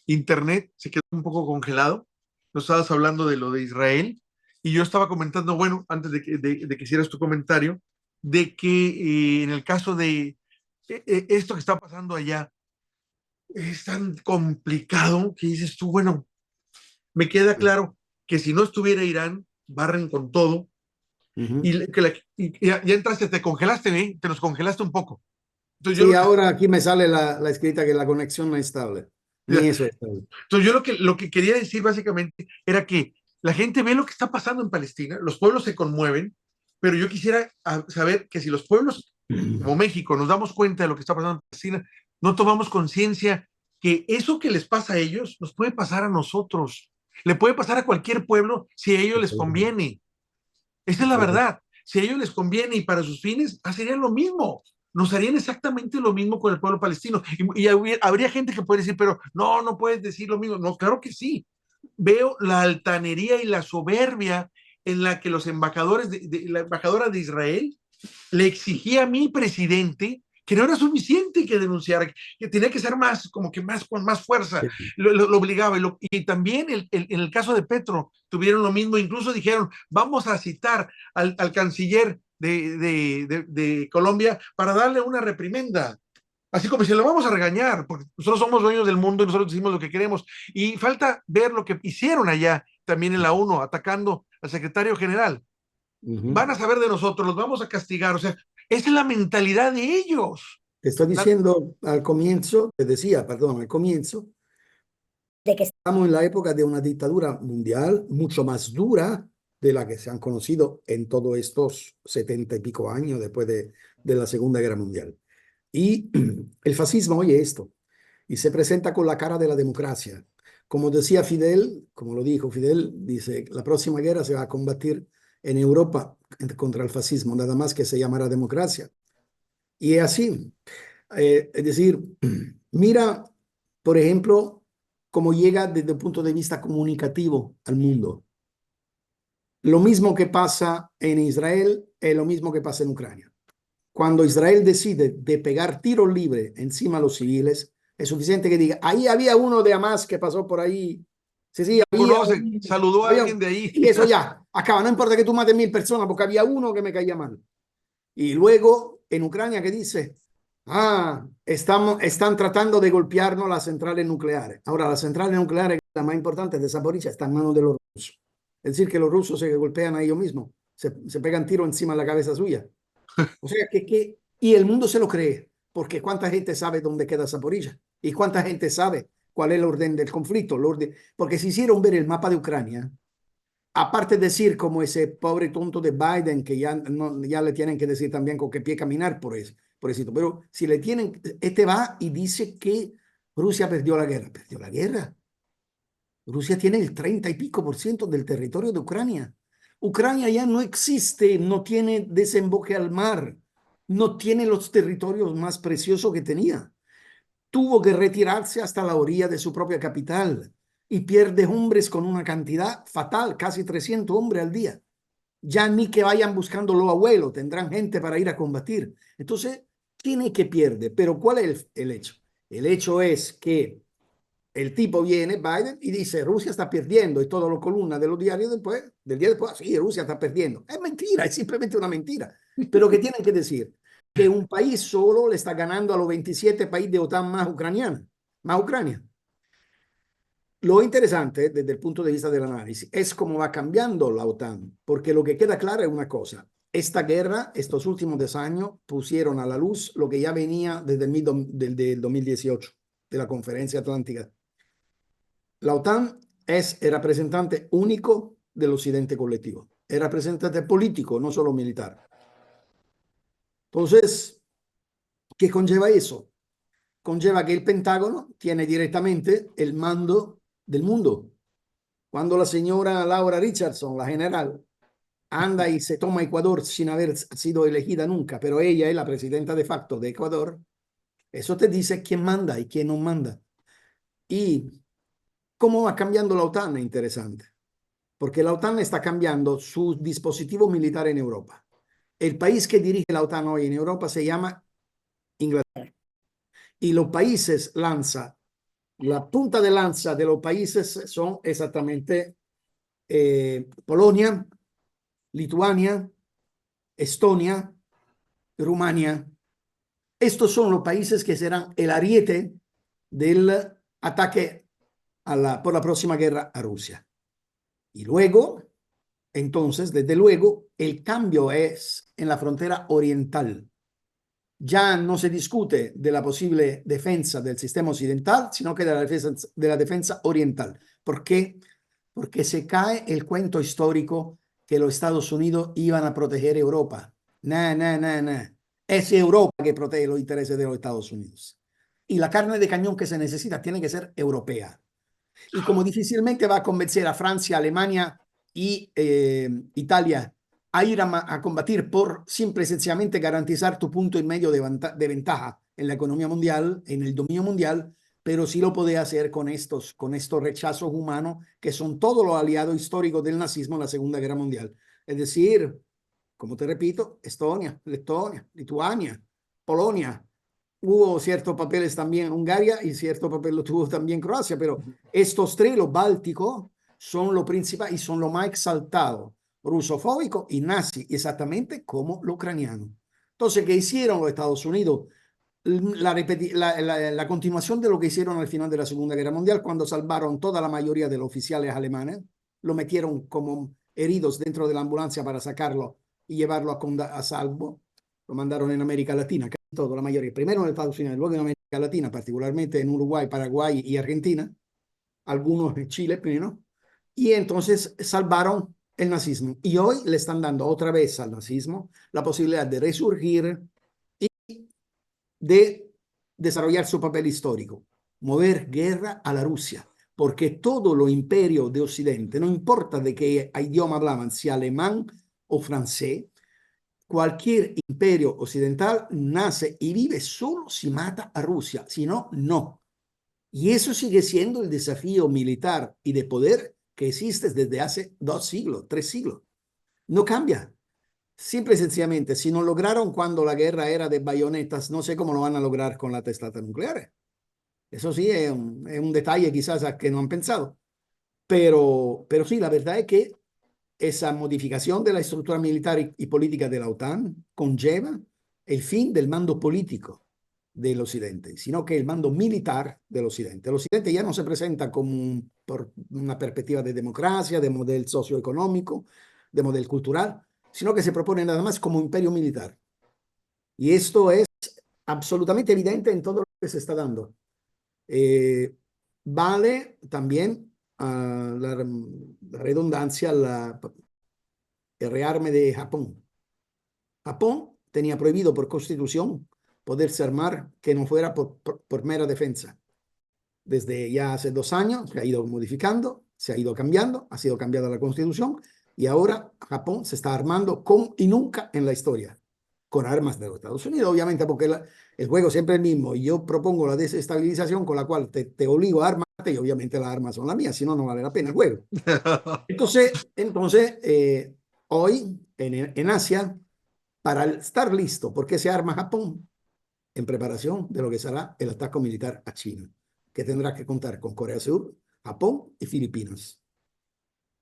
B: internet, se quedó un poco congelado. Nos estabas hablando de lo de Israel y yo estaba comentando, bueno, antes de que hicieras tu comentario, de que en el caso de esto que está pasando allá es tan complicado que dices tú, bueno, me queda claro que si no estuviera Irán, barren con todo y ya entraste, te congelaste, ¿eh? Te nos congelaste un poco. Entonces yo
C: Sí,
B: lo que
C: ahora aquí me sale la escrita que la conexión no es estable, ni eso es estable.
B: Entonces yo lo que quería decir básicamente era que la gente ve lo que está pasando en Palestina, los pueblos se conmueven, pero yo quisiera saber que si los pueblos como México nos damos cuenta de lo que está pasando en Palestina, no tomamos conciencia que eso que les pasa a ellos nos puede pasar a nosotros, le puede pasar a cualquier pueblo si a ellos les conviene. Esa es la verdad. Si a ellos les conviene y para sus fines, harían lo mismo. Nos harían exactamente lo mismo con el pueblo palestino. Y habría gente que puede decir, pero no, no puedes decir lo mismo. No, claro que sí. Veo la altanería y la soberbia en la que los embajadores, la embajadora de Israel le exigía a mi presidente que no era suficiente que denunciara, que tenía que ser más, como que más, con más fuerza, lo obligaba. Y también en el caso de Petro tuvieron lo mismo, incluso dijeron, vamos a citar al canciller de Colombia para darle una reprimenda. Así como si lo vamos a regañar, porque nosotros somos dueños del mundo y nosotros decimos lo que queremos. Y falta ver lo que hicieron allá también en la ONU, atacando al secretario general. Van a saber de nosotros, los vamos a castigar. O sea, esa es la mentalidad de ellos.
C: Te estoy diciendo al comienzo, te decía, perdón, al comienzo, de que estamos en la época de una dictadura mundial mucho más dura de la que se han conocido en todos estos 70 y pico años después de la Segunda Guerra Mundial. Y el fascismo oye esto y se presenta con la cara de la democracia. Como decía Fidel, como lo dijo Fidel, dice, la próxima guerra se va a combatir en Europa contra el fascismo, nada más que se llamará democracia. Y es así. Es decir, mira, por ejemplo, cómo llega desde el punto de vista comunicativo al mundo. Lo mismo que pasa en Israel es lo mismo que pasa en Ucrania. Cuando Israel decide de pegar tiro libre encima a los civiles, es suficiente que diga, ahí había uno de Hamas que pasó por ahí. Sí, sí,
B: Conoce, saludó a alguien de ahí.
C: y eso ya, acaba, no importa que tú mates 1000 personas, porque había uno que me caía mal. Y luego en Ucrania que dice, están tratando de golpearnos las centrales nucleares. Ahora, las centrales nucleares, la más importante de Zaporizhia, están en manos de los rusos. Es decir, que los rusos se golpean a ellos mismos, se pegan tiro encima de la cabeza suya. O sea, y el mundo se lo cree, porque cuánta gente sabe dónde queda Zaporizhia y cuánta gente sabe cuál es el orden del conflicto. Porque si hicieron ver el mapa de Ucrania, aparte de decir como ese pobre tonto de Biden, que ya, no, ya le tienen que decir también con qué pie caminar por eso, pero si le tienen, va y dice que Rusia perdió la guerra. Perdió la guerra. Rusia tiene el 30 y pico % del territorio de Ucrania. Ucrania ya no existe, no tiene desemboque al mar, no tiene los territorios más preciosos que tenía. Tuvo que retirarse hasta la orilla de su propia capital y pierde hombres con una cantidad fatal, casi 300 hombres al día. Ya ni que vayan buscando los abuelos, tendrán gente para ir a combatir. Entonces, tiene que pierde. Pero ¿cuál es el hecho? El hecho es que el tipo viene, Biden, y dice, Rusia está perdiendo, y todas las columnas de los diarios después, del día después, sí, Rusia está perdiendo. Es mentira, es simplemente una mentira. Pero que tienen que decir que un país solo le está ganando a los 27 países de OTAN más Ucrania. Lo interesante desde el punto de vista del análisis es cómo va cambiando la OTAN, porque lo que queda claro es una cosa. Esta guerra, estos últimos 10 años, pusieron a la luz lo que ya venía desde el 2018, de la Conferencia Atlántica. La OTAN es el representante único del occidente colectivo, el representante político, no solo militar. Entonces, ¿qué conlleva eso? Conlleva que el Pentágono tiene directamente el mando del mundo. Cuando la señora Laura Richardson, la general, anda y se toma Ecuador sin haber sido elegida nunca, pero ella es la presidenta de facto de Ecuador, eso te dice quién manda y quién no manda. Y cómo va cambiando la OTAN es interesante, porque la OTAN está cambiando su dispositivo militar en Europa. El país que dirige la OTAN hoy en Europa se llama Inglaterra. Y los países la punta de lanza de los países son exactamente Polonia, Lituania, Estonia, Rumania. Estos son los países que serán el ariete del ataque por la próxima guerra a Rusia. Y luego, entonces, desde luego, el cambio es en la frontera oriental. Ya no se discute de la posible defensa del sistema occidental, sino que de la defensa oriental. ¿Por qué? Porque se cae el cuento histórico que los Estados Unidos iban a proteger Europa. No. Es Europa que protege los intereses de los Estados Unidos. Y la carne de cañón que se necesita tiene que ser europea. Y como difícilmente va a convencer a Francia, Alemania y Italia a ir a combatir por simple y sencillamente garantizar tu punto y medio de ventaja en la economía mundial, en el dominio mundial, pero sí lo puede hacer con estos rechazos humanos que son todos los aliados históricos del nazismo en la Segunda Guerra Mundial. Es decir, como te repito, Estonia, Letonia, Lituania, Polonia. Hubo ciertos papeles también en Hungría y cierto papel lo tuvo también Croacia, pero estos tres, los bálticos, son lo principal y son lo más exaltado, rusofóbico y nazi, exactamente como lo ucraniano. Entonces, ¿qué hicieron los Estados Unidos? la continuación de lo que hicieron al final de la Segunda Guerra Mundial, cuando salvaron toda la mayoría de los oficiales alemanes, lo metieron como heridos dentro de la ambulancia para sacarlo y llevarlo a salvo. Lo mandaron en América Latina, casi todo, la mayoría. Primero en Estados Unidos, luego en América Latina, particularmente en Uruguay, Paraguay y Argentina. Algunos en Chile primero. Y entonces salvaron el nazismo. Y hoy le están dando otra vez al nazismo la posibilidad de resurgir y de desarrollar su papel histórico, mover guerra a la Rusia, porque todo lo imperio de Occidente, no importa de qué idioma hablaban, si alemán o francés, cualquier imperio occidental nace y vive solo si mata a Rusia, si no, no. Y eso sigue siendo el desafío militar y de poder que existe desde hace 2 siglos, 3 siglos. No cambia. Simple y sencillamente, si no lograron cuando la guerra era de bayonetas, no sé cómo lo van a lograr con las testatas nucleares. Eso sí es un detalle quizás a que no han pensado. Pero sí, la verdad es que esa modificación de la estructura militar y política de la OTAN conlleva el fin del mando político del Occidente, sino que el mando militar del Occidente. El Occidente ya no se presenta como por una perspectiva de democracia, de modelo socioeconómico, de modelo cultural, sino que se propone nada más como imperio militar. Y esto es absolutamente evidente en todo lo que se está dando. Vale también la redundancia, el rearme de Japón. Japón tenía prohibido por constitución poderse armar que no fuera por mera defensa. Desde ya hace 2 años se ha ido modificando, se ha ido cambiando, ha sido cambiada la constitución y ahora Japón se está armando con y nunca en la historia, con armas de los Estados Unidos, obviamente, porque el juego siempre es el mismo y yo propongo la desestabilización con la cual te obligo a armarte y obviamente las armas son las mías, si no, no vale la pena el juego. Entonces hoy en Asia, para estar listo, ¿por qué se arma Japón? En preparación de lo que será el ataque militar a China, que tendrá que contar con Corea del Sur, Japón y Filipinas.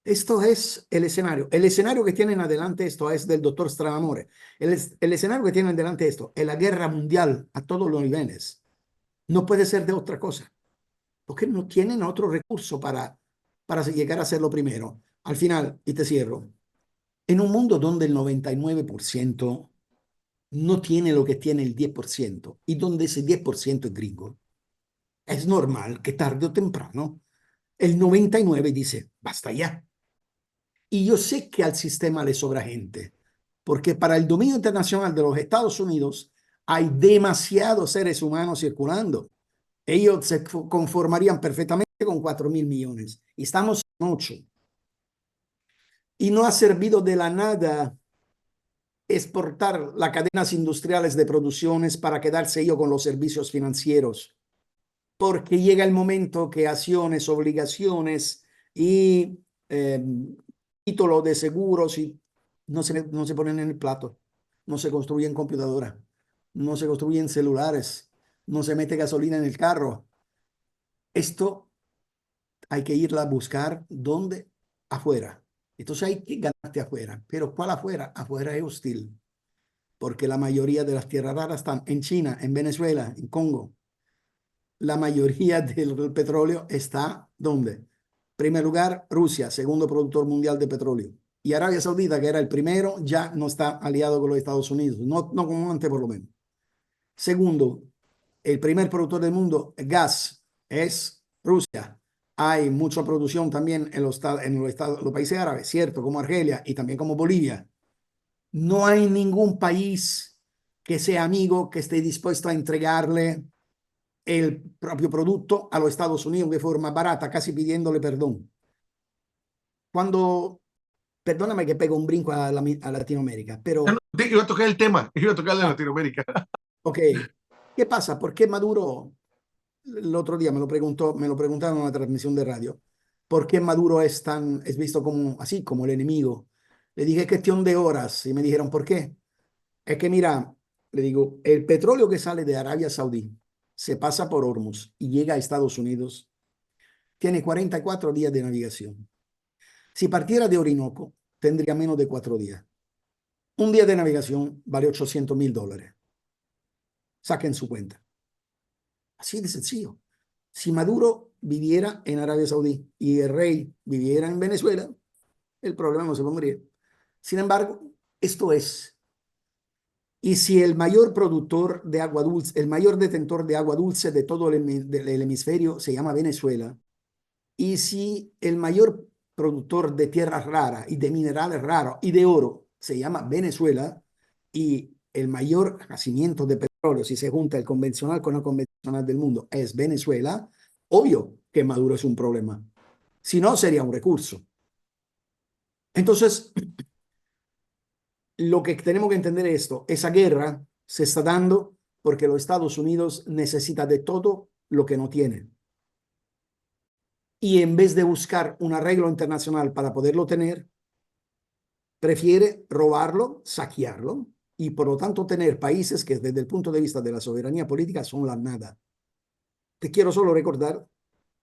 C: Esto es el escenario. El escenario que tienen adelante esto es del doctor Stramamore. El escenario que tienen adelante esto es la guerra mundial a todos los niveles. No puede ser de otra cosa, porque no tienen otro recurso para llegar a ser lo primero. Al final, y te cierro, en un mundo donde el 99% no tiene lo que tiene el 10% y donde ese 10% es gringo, es normal que tarde o temprano el 99 dice, basta ya. Y yo sé que al sistema le sobra gente, porque para el dominio internacional de los Estados Unidos hay demasiados seres humanos circulando. Ellos se conformarían perfectamente con 4.000 millones y estamos en 8. Y no ha servido de la nada exportar las cadenas industriales de producciones para quedarse ellos con los servicios financieros, porque llega el momento que acciones, obligaciones y títulos de seguros y no se ponen en el plato, no se construyen computadoras, no se construyen celulares, no se mete gasolina en el carro. Esto hay que irla a buscar ¿dónde? Afuera. Entonces hay que ganarte afuera. Pero ¿cuál afuera? Afuera es hostil, porque la mayoría de las tierras raras están en China, en Venezuela, en Congo. La mayoría del petróleo está ¿dónde? Primer lugar, Rusia, segundo productor mundial de petróleo. Y Arabia Saudita, que era el primero, ya no está aliado con los Estados Unidos, no como antes por lo menos. Segundo, el primer productor del mundo, gas, es Rusia. Hay mucha producción también en los países árabes, cierto, como Argelia y también como Bolivia. No hay ningún país que sea amigo, que esté dispuesto a entregarle el propio producto a los Estados Unidos de forma barata, casi pidiéndole perdón. Perdóname que pego un brinco a Latinoamérica, pero,
B: Iba a tocar el tema, iba a tocar de Latinoamérica.
C: ok, ¿qué pasa? ¿Por qué Maduro, el otro día me lo preguntaron en una transmisión de radio, ¿por qué Maduro es visto como así, como el enemigo? Le dije, es cuestión de horas, y me dijeron, ¿por qué? Es que mira, le digo, el petróleo que sale de Arabia Saudí se pasa por Hormuz y llega a Estados Unidos, tiene 44 días de navegación. Si partiera de Orinoco, tendría menos de 4 días. Un día de navegación vale $800.000. saquen su cuenta. Así de sencillo. Si Maduro viviera en Arabia Saudí y el rey viviera en Venezuela, el problema no se pondría. Sin embargo, esto es. Y si el mayor productor de agua dulce, el mayor detentor de agua dulce de todo el hemisferio se llama Venezuela, y si el mayor productor de tierras raras y de minerales raros y de oro se llama Venezuela, y el mayor yacimiento de petróleo, si se junta el convencional con el convencional del mundo, es Venezuela, obvio que Maduro es un problema. Si no, sería un recurso. Entonces, lo que tenemos que entender es esto: esa guerra se está dando porque los Estados Unidos necesitan de todo lo que no tienen. Y en vez de buscar un arreglo internacional para poderlo tener, prefiere robarlo, saquearlo, y por lo tanto tener países que desde el punto de vista de la soberanía política son la nada. Te quiero solo recordar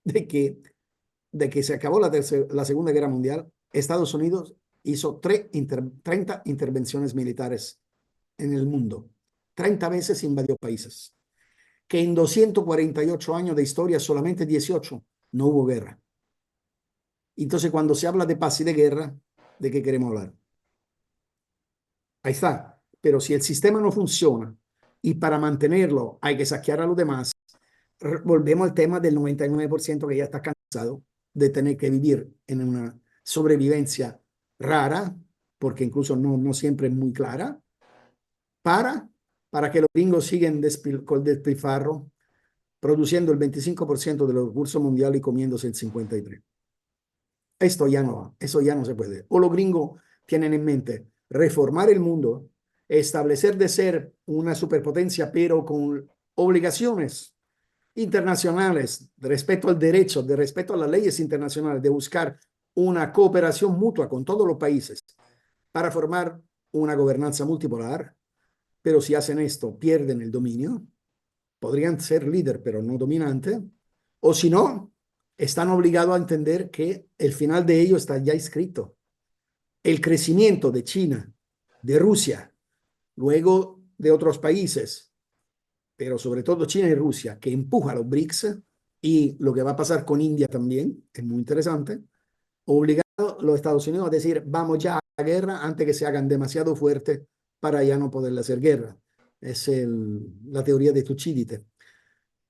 C: de que se acabó la Segunda Guerra Mundial, Estados Unidos hizo 30 intervenciones militares en el mundo. 30 veces invadió países. Que en 248 años de historia, solamente 18 no hubo guerra. Entonces, cuando se habla de paz y de guerra, ¿de qué queremos hablar? Ahí está. Pero si el sistema no funciona y para mantenerlo hay que saquear a los demás, volvemos al tema del 99% que ya está cansado de tener que vivir en una sobrevivencia rara, porque incluso no siempre es muy clara, para que los gringos sigan con despilfarro, produciendo el 25% de los recursos mundiales y comiéndose el 53%. Esto ya no va, eso ya no se puede. O los gringos tienen en mente reformar el mundo, establecer de ser una superpotencia, pero con obligaciones internacionales de respeto al derecho, de respeto a las leyes internacionales, de buscar una cooperación mutua con todos los países para formar una gobernanza multipolar. Pero si hacen esto, pierden el dominio. Podrían ser líder, pero no dominante. O si no, están obligados a entender que el final de ello está ya escrito. El crecimiento de China, de Rusia, luego de otros países, pero sobre todo China y Rusia, que empuja a los BRICS, y lo que va a pasar con India también, es muy interesante, obligado a los Estados Unidos a decir, vamos ya a la guerra antes que se hagan demasiado fuertes para ya no poderle hacer guerra. Es la teoría de Tucídides.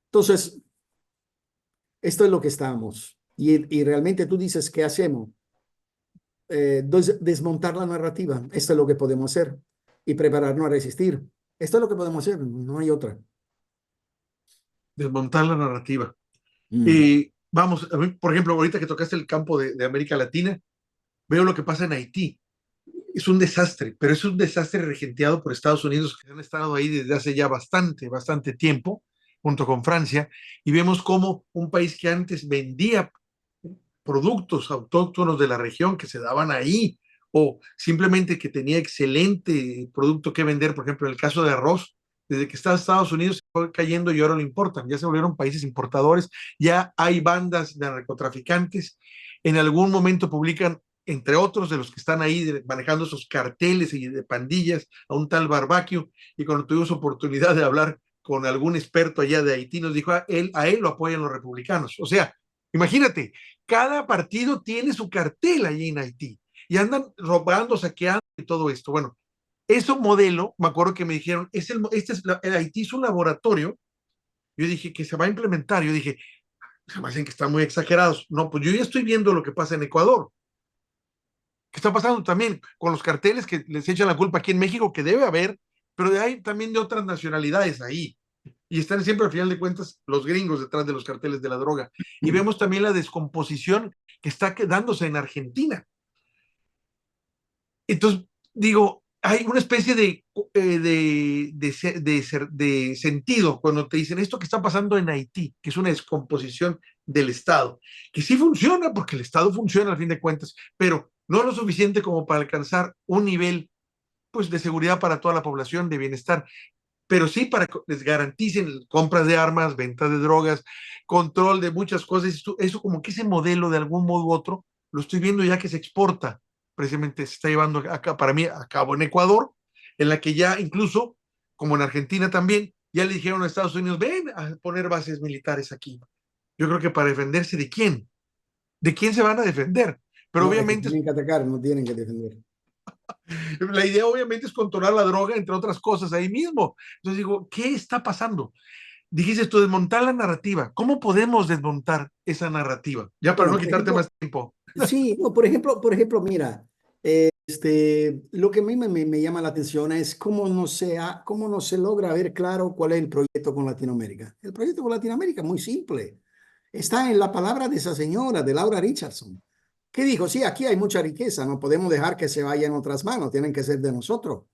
C: Entonces, esto es lo que estamos. Y realmente tú dices, ¿qué hacemos? Desmontar la narrativa. Esto es lo que podemos hacer. Y prepararnos a resistir. Esto es lo que podemos hacer. No hay otra.
B: Desmontar la narrativa.
C: Mm.
B: Vamos, a mí, por ejemplo, ahorita que tocaste el campo de América Latina, veo lo que pasa en Haití. Es un desastre, pero es un desastre regenteado por Estados Unidos, que han estado ahí desde hace ya bastante tiempo, junto con Francia, y vemos cómo un país que antes vendía productos autóctonos de la región que se daban ahí, o simplemente que tenía excelente producto que vender, por ejemplo, en el caso de arroz, desde que está Estados Unidos se fue cayendo y ahora lo importan, ya se volvieron países importadores, ya hay bandas de narcotraficantes, en algún momento publican, entre otros de los que están ahí manejando esos carteles y de pandillas, a un tal Barbacchio, y cuando tuvimos oportunidad de hablar con algún experto allá de Haití, nos dijo, a él lo apoyan los republicanos. O sea, imagínate, cada partido tiene su cartel allí en Haití y andan robando, saqueando y todo esto. Bueno, ese modelo, me acuerdo que me dijeron, el Haití es un laboratorio. Yo dije que se va a implementar. Yo dije, se me hacen que están muy exagerados. No, pues yo ya estoy viendo lo que pasa en Ecuador. ¿Qué está pasando también con los carteles que les echan la culpa aquí en México? Que debe haber, pero hay también de otras nacionalidades ahí. Y están siempre, al final de cuentas, los gringos detrás de los carteles de la droga. Y vemos también la descomposición que está quedándose en Argentina. Entonces, digo, hay una especie de sentido cuando te dicen esto que está pasando en Haití, que es una descomposición del Estado, que sí funciona porque el Estado funciona al fin de cuentas, pero no lo suficiente como para alcanzar un nivel pues, de seguridad para toda la población, de bienestar, pero sí para que les garanticen compras de armas, venta de drogas, control de muchas cosas. Eso como que ese modelo de algún modo u otro lo estoy viendo ya que se exporta, precisamente se está llevando acá para mí a cabo en Ecuador, en la que ya incluso, como en Argentina también, ya le dijeron a Estados Unidos, ven a poner bases militares aquí. Yo creo que para defenderse de quién, de quién se van a defender. Pero
C: No, es que
B: obviamente
C: tienen que atacar, no tienen que defender.
B: la idea obviamente es controlar la droga, entre otras cosas, ahí mismo. Entonces digo, ¿qué está pasando? Dijiste tú, desmontar la narrativa. ¿Cómo podemos desmontar esa narrativa? Ya para
C: Bueno,
B: no
C: por
B: quitarte
C: ejemplo,
B: más tiempo.
C: sí, no, mira, lo que a mí me llama la atención es cómo no se logra ver claro cuál es el proyecto con Latinoamérica. El proyecto con Latinoamérica es muy simple. Está en la palabra de esa señora, de Laura Richardson, que dijo, sí, aquí hay mucha riqueza, no podemos dejar que se vaya en otras manos, tienen que ser de nosotros.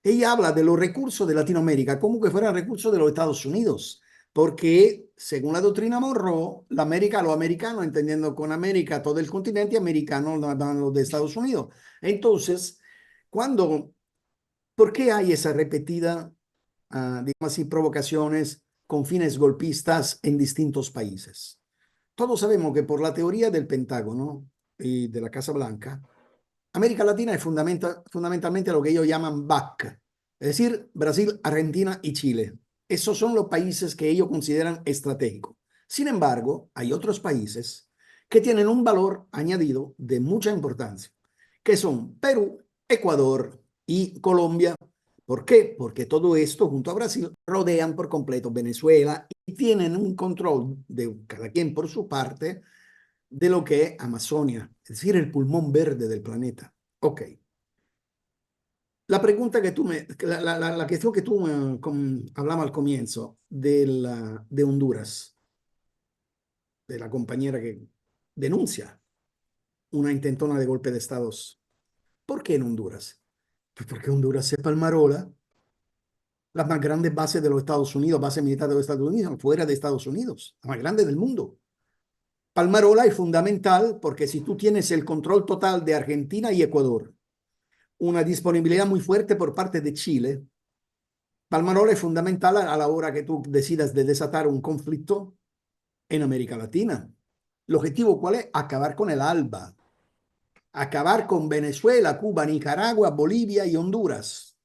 C: Ella habla de los recursos de Latinoamérica como que fueran recursos de los Estados Unidos, porque según la doctrina Monroe, la América, los americanos, entendiendo con América todo el continente americano, los de Estados Unidos. Entonces, cuando, ¿por qué hay esa repetida, digamos así, provocaciones con fines golpistas en distintos países? Todos sabemos que por la teoría del Pentágono y de la Casa Blanca, América Latina es fundamentalmente lo que ellos llaman BAC, es decir, Brasil, Argentina y Chile. Esos son los países que ellos consideran estratégicos. Sin embargo, hay otros países que tienen un valor añadido de mucha importancia, que son Perú, Ecuador y Colombia. ¿Por qué? Porque todo esto, junto a Brasil, rodean por completo Venezuela y tienen un control de cada quien por su parte de lo que es Amazonia, es decir, el pulmón verde del planeta. Ok. La pregunta que tú la cuestión que tú hablamos al comienzo de Honduras, de la compañera que denuncia una intentona de golpe de Estados. ¿Por qué en Honduras? Pues porque Honduras es Palmarola, las más grandes bases de los Estados Unidos, base militar de los Estados Unidos, fuera de Estados Unidos, la más grande del mundo. Palmarola es fundamental porque si tú tienes el control total de Argentina y Ecuador, una disponibilidad muy fuerte por parte de Chile, Palmarola es fundamental a la hora que tú decidas de desatar un conflicto en América Latina. ¿El objetivo cuál es? Acabar con el ALBA, acabar con Venezuela, Cuba, Nicaragua, Bolivia y Honduras.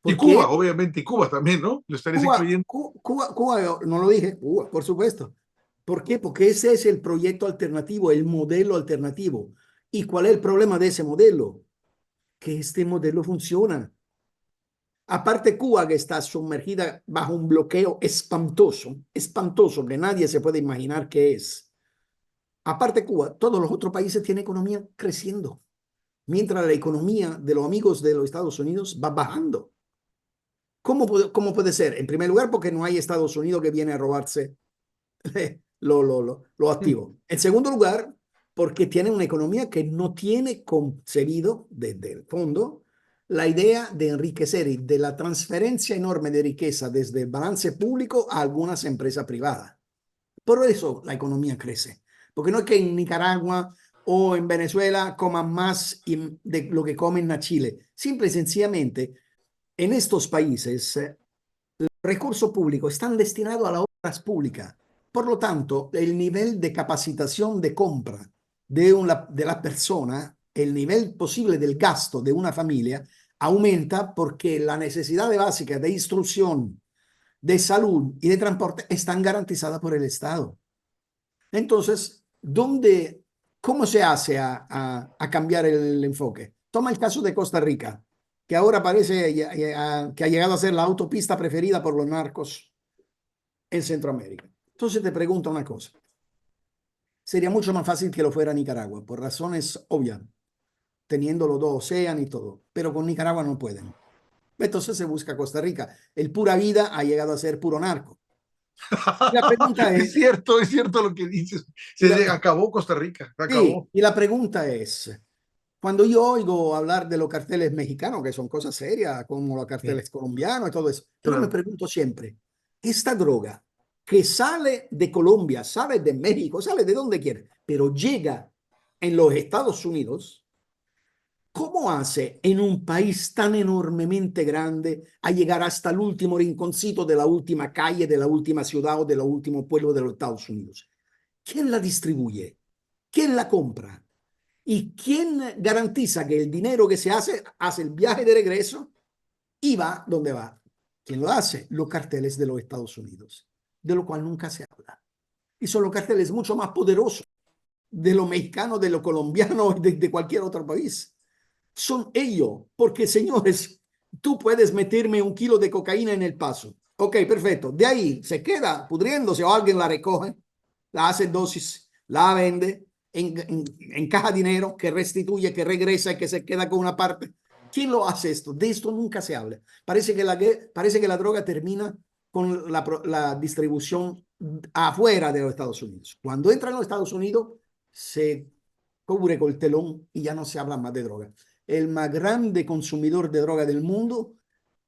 B: Y
C: Porque
B: Cuba, obviamente, y Cuba también, ¿no? Lo estarías
C: Cuba,
B: incluyendo.
C: Cuba, no lo dije, Cuba, por supuesto. ¿Por qué? Porque ese es el proyecto alternativo, el modelo alternativo. ¿Y cuál es el problema de ese modelo? Que este modelo funciona. Aparte Cuba, que está sumergida bajo un bloqueo espantoso, espantoso, que nadie se puede imaginar qué es. Aparte Cuba, todos los otros países tienen economía creciendo, mientras la economía de los amigos de los Estados Unidos va bajando. ¿Cómo puede ser? En primer lugar, porque no hay Estados Unidos que viene a robarse lo activo. En segundo lugar, porque tiene una economía que no tiene concebido desde el fondo la idea de enriquecer y de la transferencia enorme de riqueza desde el balance público a algunas empresas privadas. Por eso la economía crece. Porque no es que en Nicaragua o en Venezuela coman más de lo que comen en Chile. Simple y sencillamente, en estos países, los recursos públicos están destinados a las obras públicas. Por lo tanto, el nivel de capacitación de compra de la persona, el nivel posible del gasto de una familia, aumenta porque las necesidades básicas de instrucción, de salud y de transporte están garantizadas por el Estado. Entonces, ¿cómo se hace a cambiar el enfoque? Toma el caso de Costa Rica, que ahora parece que ha llegado a ser la autopista preferida por los narcos en Centroamérica. Entonces te pregunto una cosa. Sería mucho más fácil que lo fuera Nicaragua, por razones obvias, teniendo los dos océanos y todo, pero con Nicaragua no pueden. Entonces se busca Costa Rica. El pura vida ha llegado a ser puro narco. La pregunta
B: Es cierto lo que dices.
C: la,
B: Acabó Costa Rica,
C: sí,
B: acabó.
C: y la pregunta es, cuando yo oigo hablar de los carteles mexicanos, que son cosas serias, como los
B: Sí,
C: carteles colombianos y todo eso, yo me
B: claro.
C: pregunto siempre, esta droga que sale de Colombia, sale de México, sale de donde quiera, pero llega en los Estados Unidos, ¿cómo hace en un país tan enormemente grande a llegar hasta el último rinconcito de la última calle, de la última ciudad o del último pueblo de los Estados Unidos? ¿Quién la distribuye? ¿Quién la compra? ¿Y quién garantiza que el dinero que se hace el viaje de regreso y va donde va?
D: ¿Quién lo hace? Los carteles de los Estados Unidos, de lo cual nunca se habla. Y son los carteles mucho más poderosos de lo mexicano, de lo colombiano, de cualquier otro país. Son ellos, porque señores, tú puedes meterme 1 kilo de cocaína en El Paso. Ok, perfecto. De ahí se queda pudriéndose o alguien la recoge, la hace dosis, la vende, encaja dinero, que restituye, que regresa y que se queda con una parte. ¿Quién lo hace esto? De esto nunca se habla. Parece que la droga termina con la distribución afuera de los Estados Unidos. Cuando entra en los Estados Unidos, se cubre con el telón y ya no se habla más de droga. El más grande consumidor de droga del mundo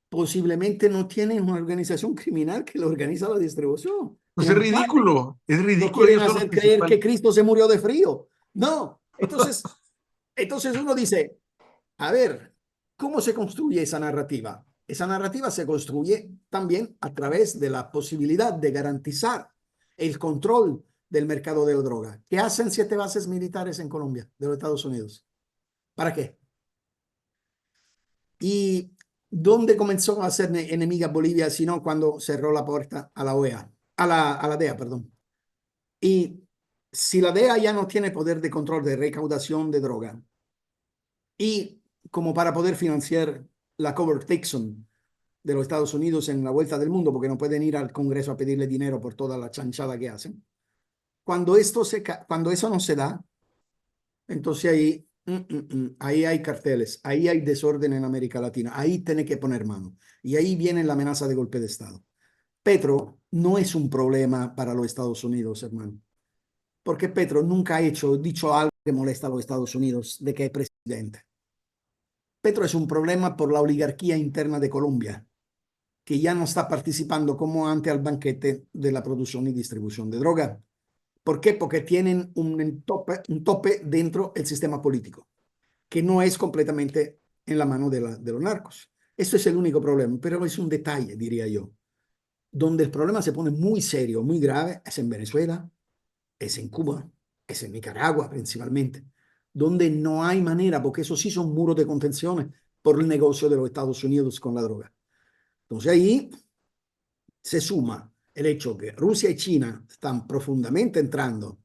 D: posiblemente no tiene una organización criminal que lo organiza la distribución.
B: Pues es ridículo, es
D: No
B: ridículo.
D: quieren
B: Ellos son los
D: hacer creer que
B: principales.
D: Cristo se murió de frío. No. Entonces uno dice, a ver, ¿cómo se construye esa narrativa? Esa narrativa se construye también a través de la posibilidad de garantizar el control del mercado de la droga. ¿Qué hacen 7 bases militares en Colombia, de los Estados Unidos? ¿Para qué? ¿Y dónde comenzó a ser enemiga Bolivia, sino cuando cerró la puerta a la OEA, a la DEA, perdón? Y si la DEA ya no tiene poder de control de recaudación de droga, y como para poder financiar la Covert Dixon de los Estados Unidos en la vuelta del mundo, porque no pueden ir al Congreso a pedirle dinero por toda la chanchada que hacen, cuando eso no se da, entonces ahí hay carteles, ahí hay desorden en América Latina, ahí tiene que poner mano. Y ahí viene la amenaza de golpe de Estado. Petro no es un problema para los Estados Unidos, hermano, porque Petro nunca ha dicho algo que molesta a los Estados Unidos de que es presidente. Petro es un problema por la oligarquía interna de Colombia, que ya no está participando como antes al banquete de la producción y distribución de droga. ¿Por qué? Porque tienen un tope dentro del sistema político, que no es completamente en la mano de los narcos. Eso es el único problema, pero es un detalle, diría yo. Donde el problema se pone muy serio, muy grave, es en Venezuela, es en Cuba, es en Nicaragua principalmente, donde no hay manera, porque eso sí son muros de contención por el negocio de los Estados Unidos con la droga. Entonces ahí se suma el hecho que Rusia y China están profundamente entrando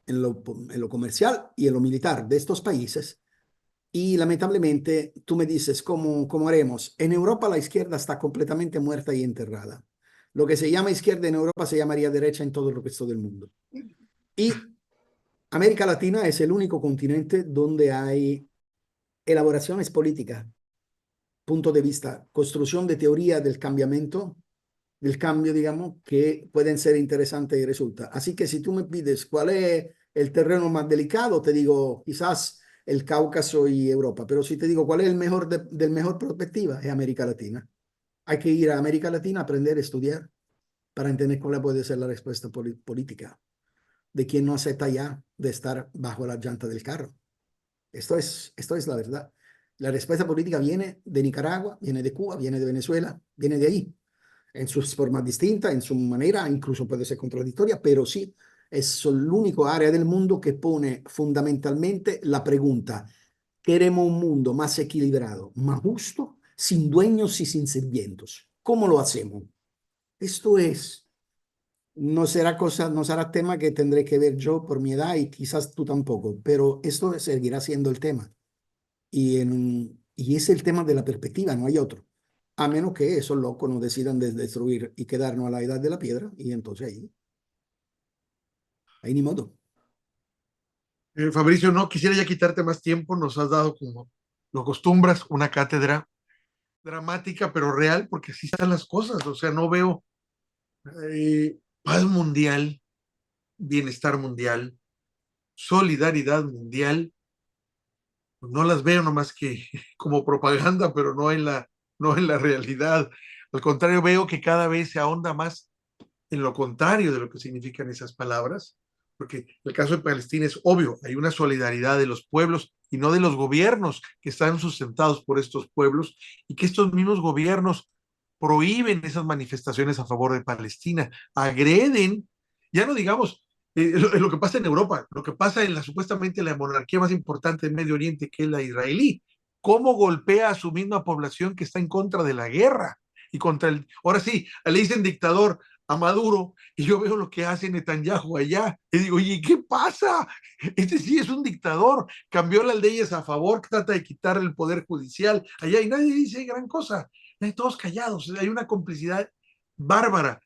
D: en lo comercial y en lo militar de estos países. Y lamentablemente tú me dices, ¿cómo haremos? En Europa la izquierda está completamente muerta y enterrada. Lo que se llama izquierda en Europa se llamaría derecha en todo el resto del mundo. Y América Latina es el único continente donde hay elaboraciones políticas, punto de vista, construcción de teoría del cambiamiento, del cambio, digamos, que pueden ser interesantes y resulta. Así que si tú me pides cuál es el terreno más delicado, te digo quizás el Cáucaso y Europa, pero si te digo cuál es el mejor del mejor perspectiva, es América Latina. Hay que ir a América Latina a aprender a estudiar para entender cuál puede ser la respuesta política de quien no acepta ya de estar bajo la llanta del carro. Esto es la verdad. La respuesta política viene de Nicaragua, viene de Cuba, viene de Venezuela, viene de ahí, en sus formas distintas, en su manera, incluso puede ser contradictoria, pero sí, es el único área del mundo que pone fundamentalmente la pregunta: queremos un mundo más equilibrado, más justo, sin dueños y sin sirvientos. ¿Cómo lo hacemos? Esto no será tema que tendré que ver yo por mi edad y quizás tú tampoco, pero esto seguirá siendo el tema. Y es el tema de la perspectiva, no hay otro. A menos que esos locos nos decidan destruir y quedarnos a la edad de la piedra, y entonces ahí ni modo.
B: Fabricio, no quisiera ya quitarte más tiempo, nos has dado, como lo acostumbras, una cátedra dramática pero real, porque así están las cosas. O sea, no veo paz mundial, bienestar mundial, solidaridad mundial. No las veo nomás que como propaganda, pero no en la realidad. Al contrario, veo que cada vez se ahonda más en lo contrario de lo que significan esas palabras, porque el caso de Palestina es obvio, hay una solidaridad de los pueblos y no de los gobiernos que están sustentados por estos pueblos, y que estos mismos gobiernos prohíben esas manifestaciones a favor de Palestina, agreden, ya no digamos lo que pasa en Europa, lo que pasa en supuestamente la monarquía más importante del Medio Oriente, que es la israelí, cómo golpea a su misma población que está en contra de la guerra. y contra el, ahora sí, le dicen dictador a Maduro, y yo veo lo que hace Netanyahu allá, y digo, oye, ¿qué pasa? Este sí es un dictador, cambió las leyes a favor, trata de quitar el poder judicial allá, y nadie dice gran cosa, hay todos callados, hay una complicidad bárbara,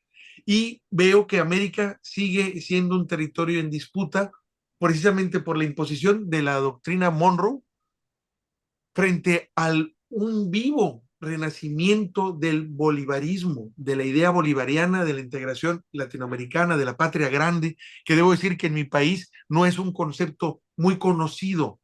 B: y veo que América sigue siendo un territorio en disputa, precisamente por la imposición de la doctrina Monroe, frente al un vivo renacimiento del bolivarismo, de la idea bolivariana, de la integración latinoamericana, de la patria grande, que debo decir que en mi país no es un concepto muy conocido.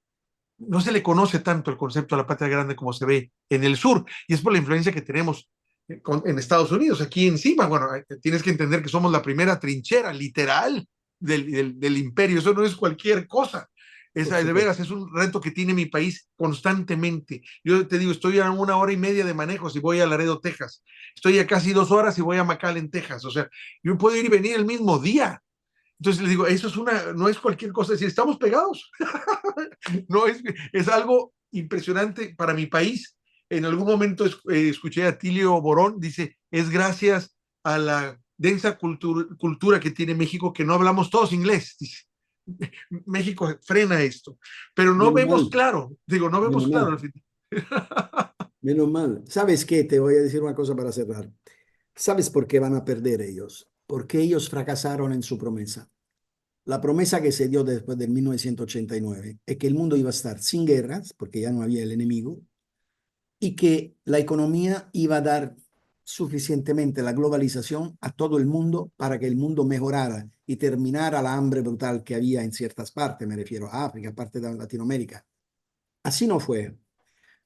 B: No se le conoce tanto el concepto de la patria grande como se ve en el sur, y es por la influencia que tenemos en Estados Unidos, aquí encima. Bueno, tienes que entender que somos la primera trinchera literal del imperio, eso no es cualquier cosa. De veras, es un reto que tiene mi país constantemente. Yo te digo, estoy a 1 hora y media de manejo si voy a Laredo, Texas. Estoy a casi 2 horas si voy a McAllen, Texas. O sea, yo puedo ir y venir el mismo día. Entonces les digo, eso no es cualquier cosa, es decir, estamos pegados. No es algo impresionante para mi país. En algún momento escuché a Tilio Borón, dice, es gracias a la densa cultura que tiene México que no hablamos todos inglés, dice. México frena esto, pero no
C: Menos
B: vemos
C: mal,
B: claro, digo, no vemos
C: menos
B: claro
C: mal,
B: al fin.
C: menos mal. ¿Sabes qué? Te voy a decir una cosa para cerrar. ¿Sabes por qué van a perder ellos? Porque ellos fracasaron en su promesa. La promesa que se dio después de 1989 es que el mundo iba a estar sin guerras, porque ya no había el enemigo, y que la economía iba a dar suficientemente la globalización a todo el mundo para que el mundo mejorara y terminara la hambre brutal que había en ciertas partes, me refiero a África, parte de Latinoamérica. Así no fue.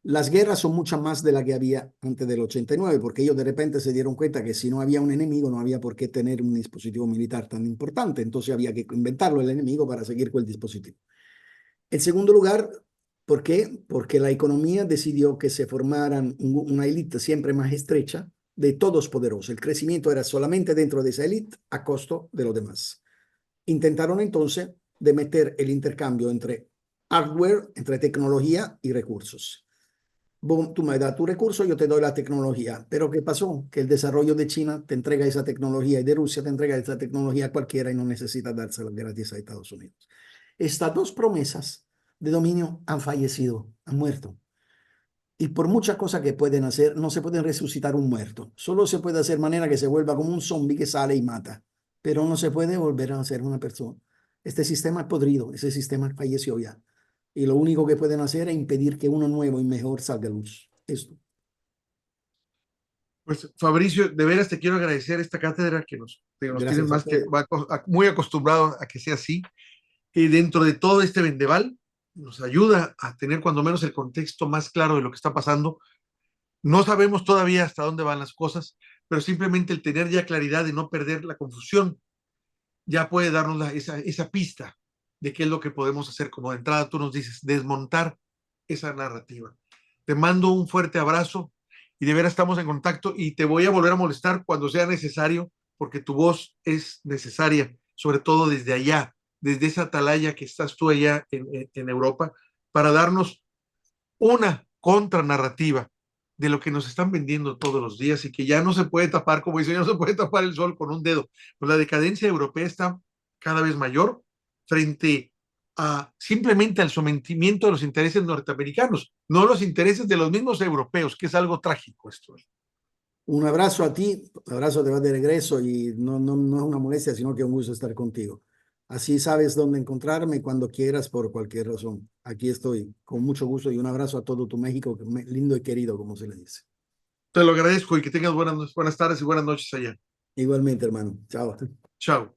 C: Las guerras son muchas más de las que había antes del 89, porque ellos de repente se dieron cuenta que si no había un enemigo, no había por qué tener un dispositivo militar tan importante. Entonces había que inventarlo el enemigo para seguir con el dispositivo. En segundo lugar, ¿por qué? Porque la economía decidió que se formaran una élite siempre más estrecha de todos poderosos. El crecimiento era solamente dentro de esa élite a costo de los demás. Intentaron entonces de meter el intercambio entre hardware, entre tecnología y recursos. Tú me das tu recurso, yo te doy la tecnología. Pero ¿qué pasó? Que el desarrollo de China te entrega esa tecnología y de Rusia te entrega esa tecnología a cualquiera y no necesita dársela gratis a Estados Unidos. Estas dos promesas de dominio han fallecido, han muerto. Y por muchas cosas que pueden hacer, no se pueden resucitar un muerto. Solo se puede hacer manera que se vuelva como un zombie que sale y mata. Pero no se puede volver a ser una persona. Este sistema es podrido, ese sistema falleció ya. Y lo único que pueden hacer es impedir que uno nuevo y mejor salga a luz. Esto.
B: Pues Fabricio, de veras te quiero agradecer esta cátedra que nos tienen
C: Gracias a
B: más que
C: ustedes.
B: muy acostumbrados a que sea así. Y dentro de todo este vendeval, nos ayuda a tener cuando menos el contexto más claro de lo que está pasando. No sabemos todavía hasta dónde van las cosas, pero simplemente el tener ya claridad y no perder la confusión ya puede darnos esa pista de qué es lo que podemos hacer. Como de entrada tú nos dices, desmontar esa narrativa. Te mando un fuerte abrazo y de veras estamos en contacto y te voy a volver a molestar cuando sea necesario, porque tu voz es necesaria, sobre todo desde allá, desde esa atalaya que estás tú allá en Europa, para darnos una contranarrativa de lo que nos están vendiendo todos los días y que ya no se puede tapar, como dice, ya no se puede tapar el sol con un dedo. Pues la decadencia europea está cada vez mayor frente a simplemente al sometimiento de los intereses norteamericanos, no los intereses de los mismos europeos, que es algo trágico esto.
C: Un abrazo a ti, abrazo te va de regreso y no es una molestia, sino que es un gusto estar contigo. Así sabes dónde encontrarme cuando quieras por cualquier razón. Aquí estoy con mucho gusto y un abrazo a todo tu México, lindo y querido, como se le dice.
B: Te lo agradezco y que tengas buenas tardes y buenas noches allá.
C: Igualmente, hermano. Chao.
B: Chao.